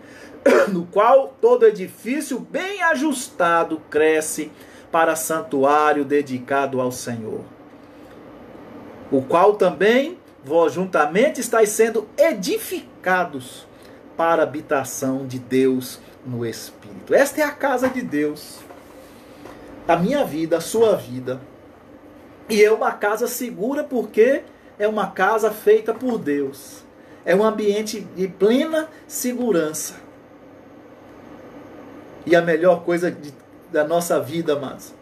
no qual todo edifício bem ajustado cresce para santuário dedicado ao Senhor, o qual também vós juntamente estáis sendo edificados para a habitação de Deus no Espírito. Esta é a casa de Deus, a minha vida, a sua vida. E é uma casa segura porque é uma casa feita por Deus. É um ambiente de plena segurança. E a melhor coisa da nossa vida, amados,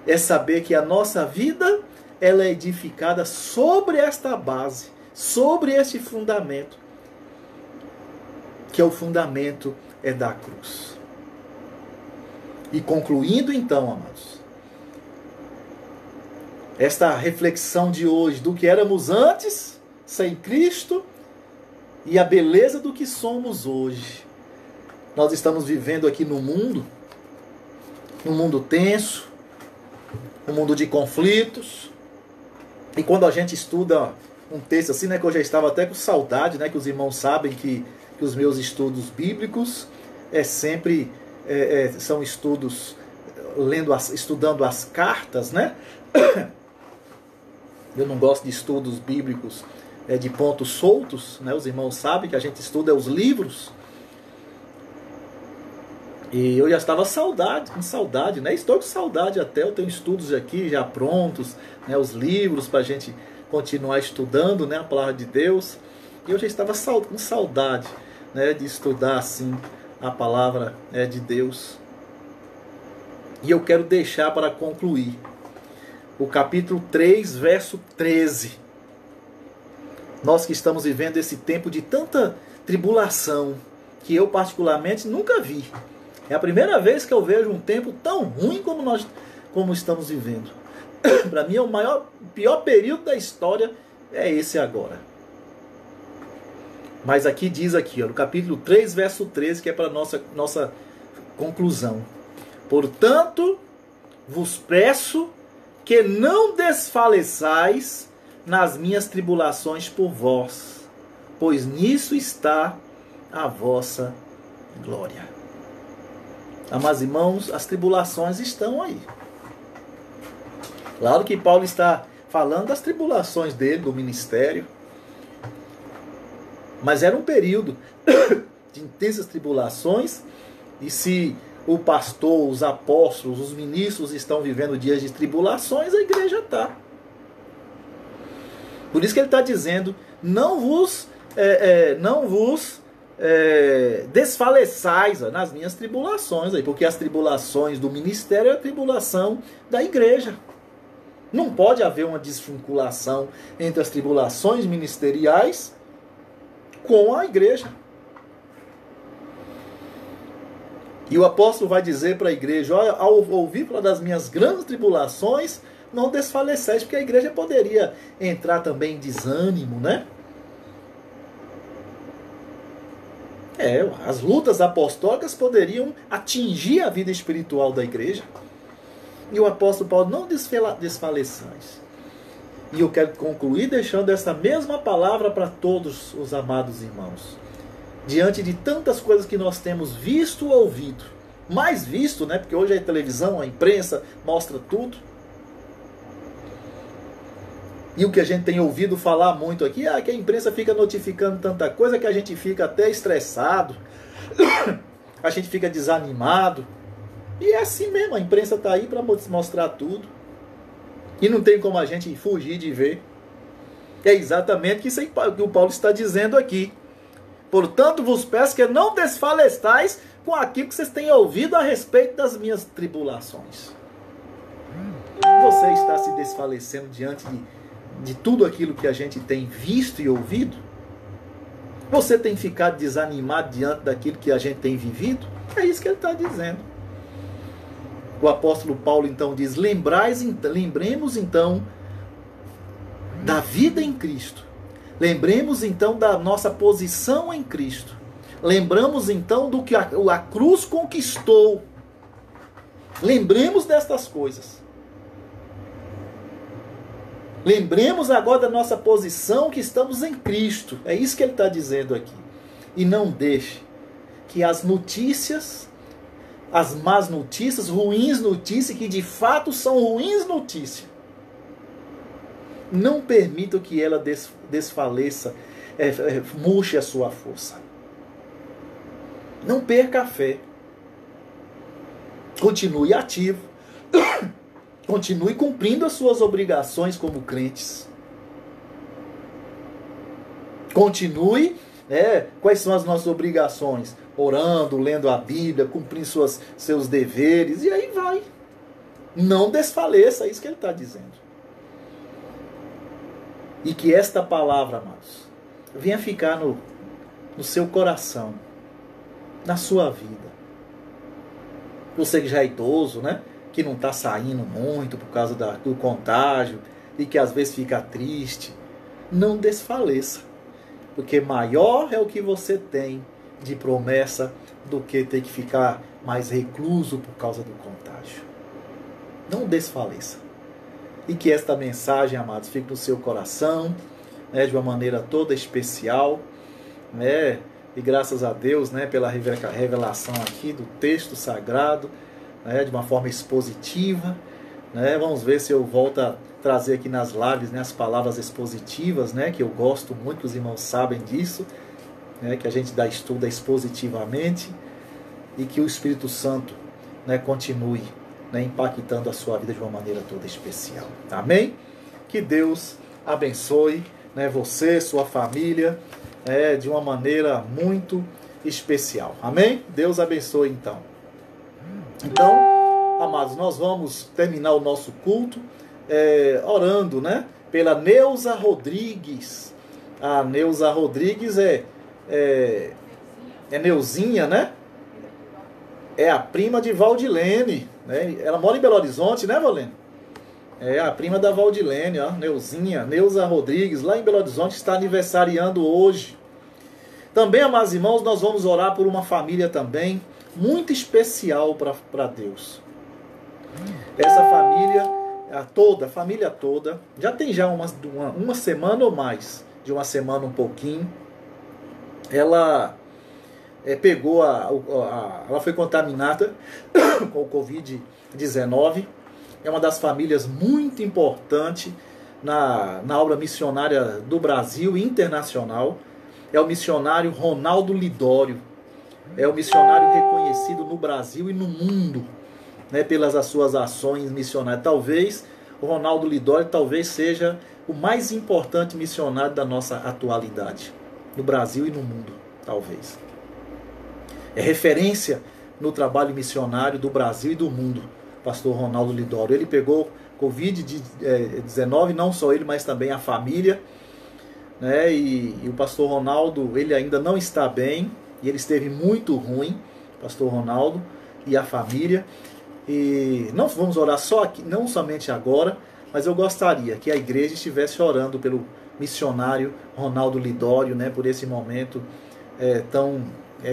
é saber que a nossa vida ela é edificada sobre esta base, sobre este fundamento, que é o fundamento da cruz. E concluindo então, amados, esta reflexão de hoje do que éramos antes, sem Cristo, e a beleza do que somos hoje. Nós estamos vivendo aqui num mundo tenso, um mundo de conflitos. E quando a gente estuda um texto assim, né, que eu já estava até com saudade, né, que os irmãos sabem que os meus estudos bíblicos sempre são estudos estudando as cartas, né? Eu não gosto de estudos bíblicos de pontos soltos, né? Os irmãos sabem que a gente estuda os livros. E eu já estava com saudade, né? Estou com saudade até, eu tenho estudos aqui já prontos, né? Os livros para a gente continuar estudando, né? A palavra de Deus. E eu já estava com saudade, né? De estudar assim a palavra de Deus. E eu quero deixar para concluir o capítulo 3, verso 13. Nós que estamos vivendo esse tempo de tanta tribulação, que eu particularmente nunca vi. É a primeira vez que eu vejo um tempo tão ruim como estamos vivendo. Para mim, o pior período da história é esse agora. Mas aqui diz aqui, ó, no capítulo 3, verso 13, que é para nossa conclusão. Portanto, vos peço que não desfaleçais nas minhas tribulações por vós, pois nisso está a vossa glória. Amados irmãos, as tribulações estão aí. Claro que Paulo está falando das tribulações dele, do ministério. Mas era um período de intensas tribulações. E se o pastor, os apóstolos, os ministros estão vivendo dias de tribulações, a igreja está. Por isso que ele está dizendo, não vos desfaleçais nas minhas tribulações, porque as tribulações do ministério é a tribulação da igreja. Não pode haver uma desvinculação entre as tribulações ministeriais com a igreja. E o apóstolo vai dizer para a igreja, olha, ao ouvir falar das minhas grandes tribulações, não desfaleceis, porque a igreja poderia entrar também em desânimo, né? As lutas apostólicas poderiam atingir a vida espiritual da igreja. E o apóstolo Paulo, não desfaleçais. E eu quero concluir deixando essa mesma palavra para todos os amados irmãos. Diante de tantas coisas que nós temos visto ou ouvido, mais visto, né? Porque hoje a televisão, a imprensa mostra tudo. E o que a gente tem ouvido falar muito aqui, que a imprensa fica notificando tanta coisa que a gente fica até estressado, a gente fica desanimado. E é assim mesmo, a imprensa está aí para mostrar tudo. E não tem como a gente fugir de ver. É exatamente isso que o Paulo está dizendo aqui. Portanto, vos peço que não desfaleçais com aquilo que vocês têm ouvido a respeito das minhas tribulações. Você está se desfalecendo diante de tudo aquilo que a gente tem visto e ouvido? Você tem ficado desanimado diante daquilo que a gente tem vivido? É isso que ele está dizendo. O apóstolo Paulo então diz, lembremos então da vida em Cristo. Lembremos então da nossa posição em Cristo. Lembramos então do que a cruz conquistou. Lembremos destas coisas. Lembremos agora da nossa posição que estamos em Cristo. É isso que ele está dizendo aqui. E não deixe que as notícias, as más notícias, ruins notícias, que de fato são ruins notícias, não permitam que ela desfaleça, murche a sua força. Não perca a fé. Continue ativo. Continue cumprindo as suas obrigações como crentes. Continue, quais são as nossas obrigações? Orando, lendo a Bíblia, cumprindo seus deveres, e aí vai. Não desfaleça, é isso que ele está dizendo. E que esta palavra, amados, venha ficar no seu coração, na sua vida. Você que já é idoso, né? Que não está saindo muito por causa do contágio e que às vezes fica triste, não desfaleça, porque maior é o que você tem de promessa do que ter que ficar mais recluso por causa do contágio. Não desfaleça. E que esta mensagem, amados, fique no seu coração, né, de uma maneira toda especial, né? E graças a Deus, né, pela revelação aqui do texto sagrado, né, de uma forma expositiva, né? Vamos ver se eu volto a trazer aqui nas lives, né, as palavras expositivas, né, que eu gosto muito, os irmãos sabem disso, né, que a gente estuda expositivamente, e que o Espírito Santo, né, continue, né, impactando a sua vida de uma maneira toda especial. Amém? Que Deus abençoe, né, você, sua família, de uma maneira muito especial. Amém? Deus abençoe então. Então, amados, nós vamos terminar o nosso culto orando, né, pela Neuza Rodrigues. A Neuza Rodrigues é Neuzinha, né? É a prima de Valdilene, né? Ela mora em Belo Horizonte, né, Valene? É a prima da Valdilene, ó, Neuzinha, Neuza Rodrigues, lá em Belo Horizonte, está aniversariando hoje. Também, amados irmãos, nós vamos orar por uma família também muito especial para Deus. Essa família, a família toda, já tem já uma semana ou mais, de uma semana um pouquinho, ela pegou ela foi contaminada com o Covid-19. É uma das famílias muito importante na obra missionária do Brasil e internacional. É o missionário Ronaldo Lidório. É o missionário reconhecido no Brasil e no mundo, né, pelas suas ações missionárias. Talvez o Ronaldo Lidório seja o mais importante missionário da nossa atualidade, no Brasil e no mundo, talvez. É referência no trabalho missionário do Brasil e do mundo, pastor Ronaldo Lidório. Ele pegou Covid-19, não só ele, mas também a família, né? E o pastor Ronaldo, ele ainda não está bem, e ele esteve muito ruim, pastor Ronaldo e a família. E não vamos orar só aqui, não somente agora, mas eu gostaria que a igreja estivesse orando pelo missionário Ronaldo Lidório, né, por esse momento tão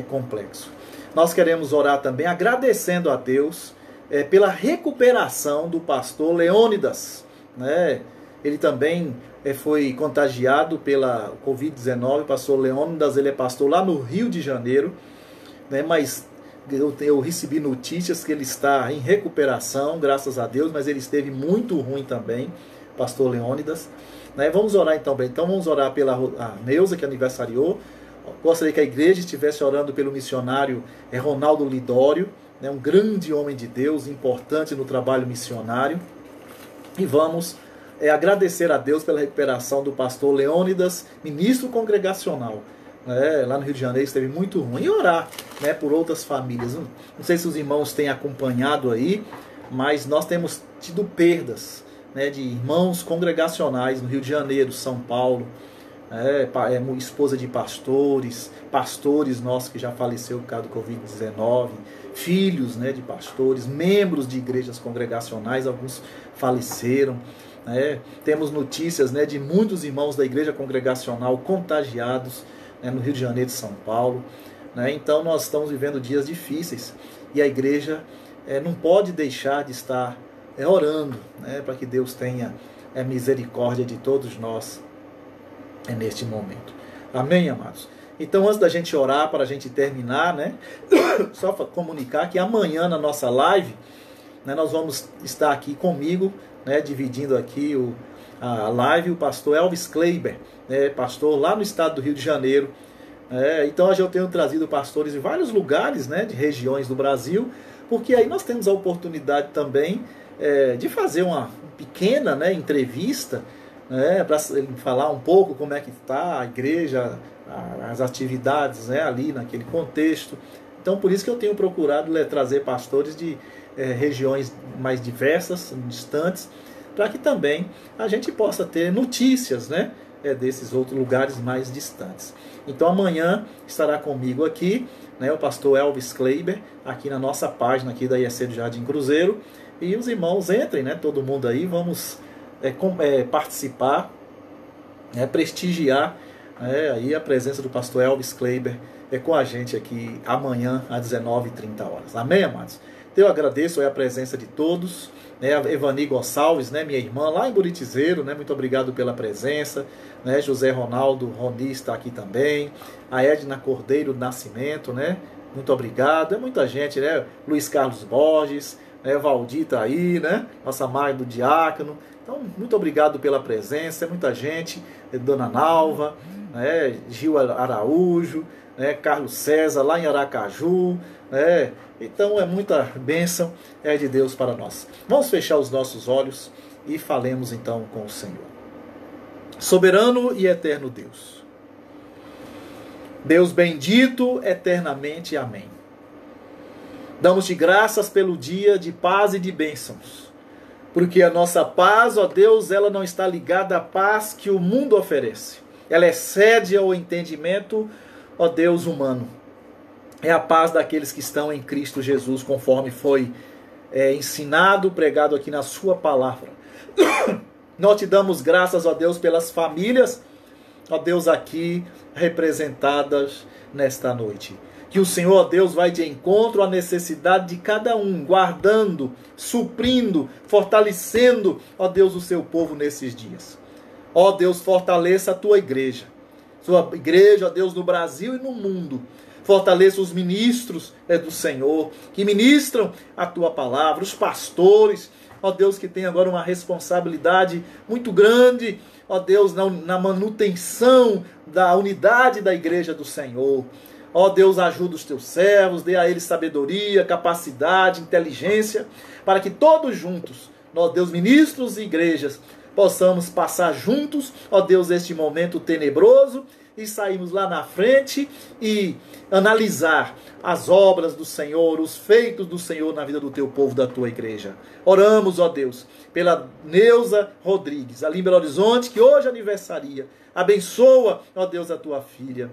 complexo. Nós queremos orar também agradecendo a Deus pela recuperação do pastor Leônidas, né? Ele também foi contagiado pela Covid-19. O pastor Leônidas, ele é pastor lá no Rio de Janeiro, né? Mas eu recebi notícias que ele está em recuperação, graças a Deus, mas ele esteve muito ruim também, pastor Leônidas, né? Vamos orar então bem. Então vamos orar pela Neuza, que aniversariou. Gostaria que a igreja estivesse orando pelo missionário Ronaldo Lidório, né? Um grande homem de Deus, importante no trabalho missionário. E vamos agradecer a Deus pela recuperação do pastor Leônidas, ministro congregacional, né? Lá no Rio de Janeiro, esteve muito ruim. E orar, né, por outras famílias. Não sei se os irmãos têm acompanhado aí, mas nós temos tido perdas, né, de irmãos congregacionais no Rio de Janeiro, São Paulo, esposa de pastores nossos que já faleceu por causa do Covid-19, filhos, né, de pastores, membros de igrejas congregacionais, alguns faleceram. Temos notícias, né, de muitos irmãos da igreja congregacional contagiados, né, no Rio de Janeiro e São Paulo, né? Então nós estamos vivendo dias difíceis e a igreja não pode deixar de estar orando, né, para que Deus tenha misericórdia de todos nós neste momento. Amém, amados? Então, antes da gente orar, para a gente terminar, né, só para comunicar que amanhã na nossa live, né, nós vamos estar aqui comigo, né, dividindo aqui a live, o pastor Elvis Kleiber, né, pastor lá no estado do Rio de Janeiro. Então hoje eu tenho trazido pastores de vários lugares, né, de regiões do Brasil, porque aí nós temos a oportunidade também de fazer uma pequena, né, entrevista, né, para falar um pouco como é que está a igreja, as atividades, né, ali naquele contexto. Então por isso que eu tenho procurado trazer pastores de regiões mais diversas, distantes, para que também a gente possa ter notícias, né, desses outros lugares mais distantes. Então amanhã estará comigo aqui, né, o pastor Elvis Kleiber, aqui na nossa página aqui da IEC do Jardim Cruzeiro. E os irmãos entrem, né, todo mundo aí, vamos participar, prestigiar aí a presença do pastor Elvis Kleiber com a gente aqui amanhã às 19h30. Amém, amados? Eu agradeço a presença de todos, né, a Evani Gonçalves, né, minha irmã, lá em Buritizeiro, né, muito obrigado pela presença, né, José Ronaldo Roni está aqui também, a Edna Cordeiro do Nascimento, né, muito obrigado, muita gente, né, Luiz Carlos Borges, né, Valdir tá aí, né, nossa mãe do Diácono, então muito obrigado pela presença, muita gente, Dona Nalva, né, Gil Araújo, né, Carlos César lá em Aracaju, né, então é muita bênção de Deus para nós. Vamos fechar os nossos olhos e falemos então com o Senhor. Soberano e eterno Deus, Deus bendito eternamente, amém. Damos-te graças pelo dia de paz e de bênçãos, porque a nossa paz, ó Deus, ela não está ligada à paz que o mundo oferece. Ela excede ao entendimento, ó Deus, humano. É a paz daqueles que estão em Cristo Jesus, conforme foi ensinado, pregado aqui na sua palavra. Nós te damos graças, ó Deus, pelas famílias, ó Deus, aqui representadas nesta noite. Que o Senhor, ó Deus, vai de encontro à necessidade de cada um, guardando, suprindo, fortalecendo, ó Deus, o seu povo nesses dias. Ó Deus, fortaleça a tua igreja. Sua igreja, ó Deus, no Brasil e no mundo. Fortaleça os ministros do Senhor, que ministram a tua palavra, os pastores, ó Deus, que tem agora uma responsabilidade muito grande, ó Deus, na manutenção da unidade da igreja do Senhor. Ó Deus, ajuda os teus servos, dê a eles sabedoria, capacidade, inteligência, para que todos juntos, ó Deus, ministros e igrejas, possamos passar juntos, ó Deus, este momento tenebroso, e sairmos lá na frente e analisar as obras do Senhor, os feitos do Senhor na vida do teu povo, da tua igreja. Oramos, ó Deus, pela Neuza Rodrigues, ali em Belo Horizonte, que hoje aniversaria. Abençoa, ó Deus, a tua filha.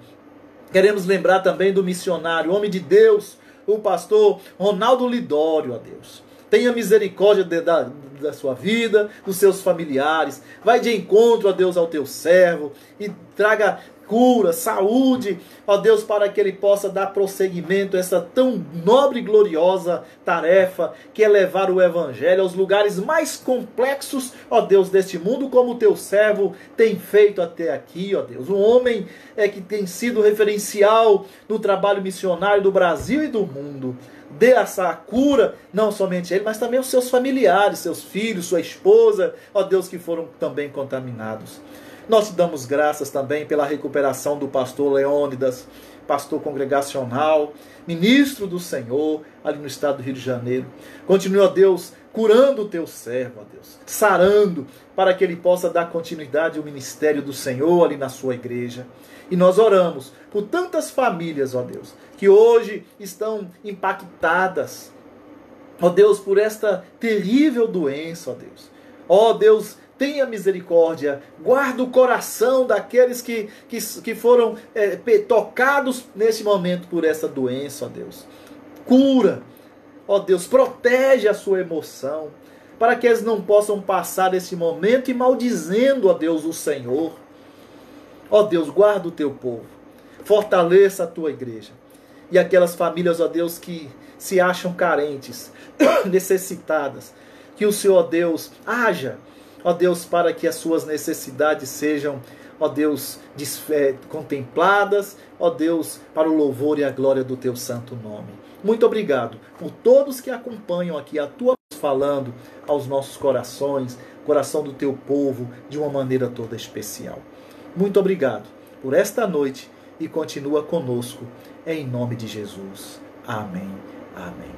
Queremos lembrar também do missionário, homem de Deus, o pastor Ronaldo Lidório, ó Deus. Tenha misericórdia da sua vida, dos seus familiares. Vai de encontro, ó Deus, ao teu servo e traga cura, saúde, ó Deus, para que ele possa dar prosseguimento a essa tão nobre e gloriosa tarefa que é levar o evangelho aos lugares mais complexos, ó Deus, deste mundo, como o teu servo tem feito até aqui, ó Deus. Um homem que tem sido referencial no trabalho missionário do Brasil e do mundo. Dê essa cura, não somente ele, mas também os seus familiares, seus filhos, sua esposa, ó Deus, que foram também contaminados. Nós te damos graças também pela recuperação do pastor Leônidas, pastor congregacional, ministro do Senhor, ali no estado do Rio de Janeiro. Continue, ó Deus, curando o teu servo, ó Deus, sarando, para que ele possa dar continuidade ao ministério do Senhor ali na sua igreja. E nós oramos por tantas famílias, ó Deus, que hoje estão impactadas, ó Deus, por esta terrível doença, ó Deus. Ó Deus, tenha misericórdia, guarda o coração daqueles que foram tocados nesse momento por essa doença, ó Deus. Cura, ó Deus, protege a sua emoção, para que eles não possam passar esse momento e maldizendo, ó Deus, o Senhor. Ó Deus, guarda o teu povo, fortaleça a tua igreja. E aquelas famílias, ó Deus, que se acham carentes, necessitadas, que o Senhor, ó Deus, haja, ó Deus, para que as suas necessidades sejam, ó Deus, contempladas, ó Deus, para o louvor e a glória do teu santo nome. Muito obrigado por todos que acompanham aqui a tua falando aos nossos corações, coração do teu povo, de uma maneira toda especial. Muito obrigado por esta noite e continua conosco, em nome de Jesus. Amém. Amém.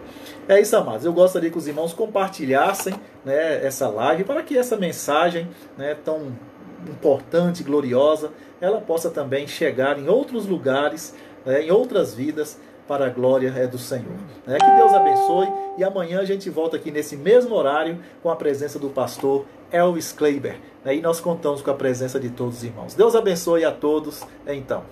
É isso, amados. Eu gostaria que os irmãos compartilhassem, né, essa live para que essa mensagem, né, tão importante, gloriosa, ela possa também chegar em outros lugares, né, em outras vidas, para a glória do Senhor. Que Deus abençoe e amanhã a gente volta aqui nesse mesmo horário com a presença do pastor Elvis Kleiber. E nós contamos com a presença de todos os irmãos. Deus abençoe a todos então.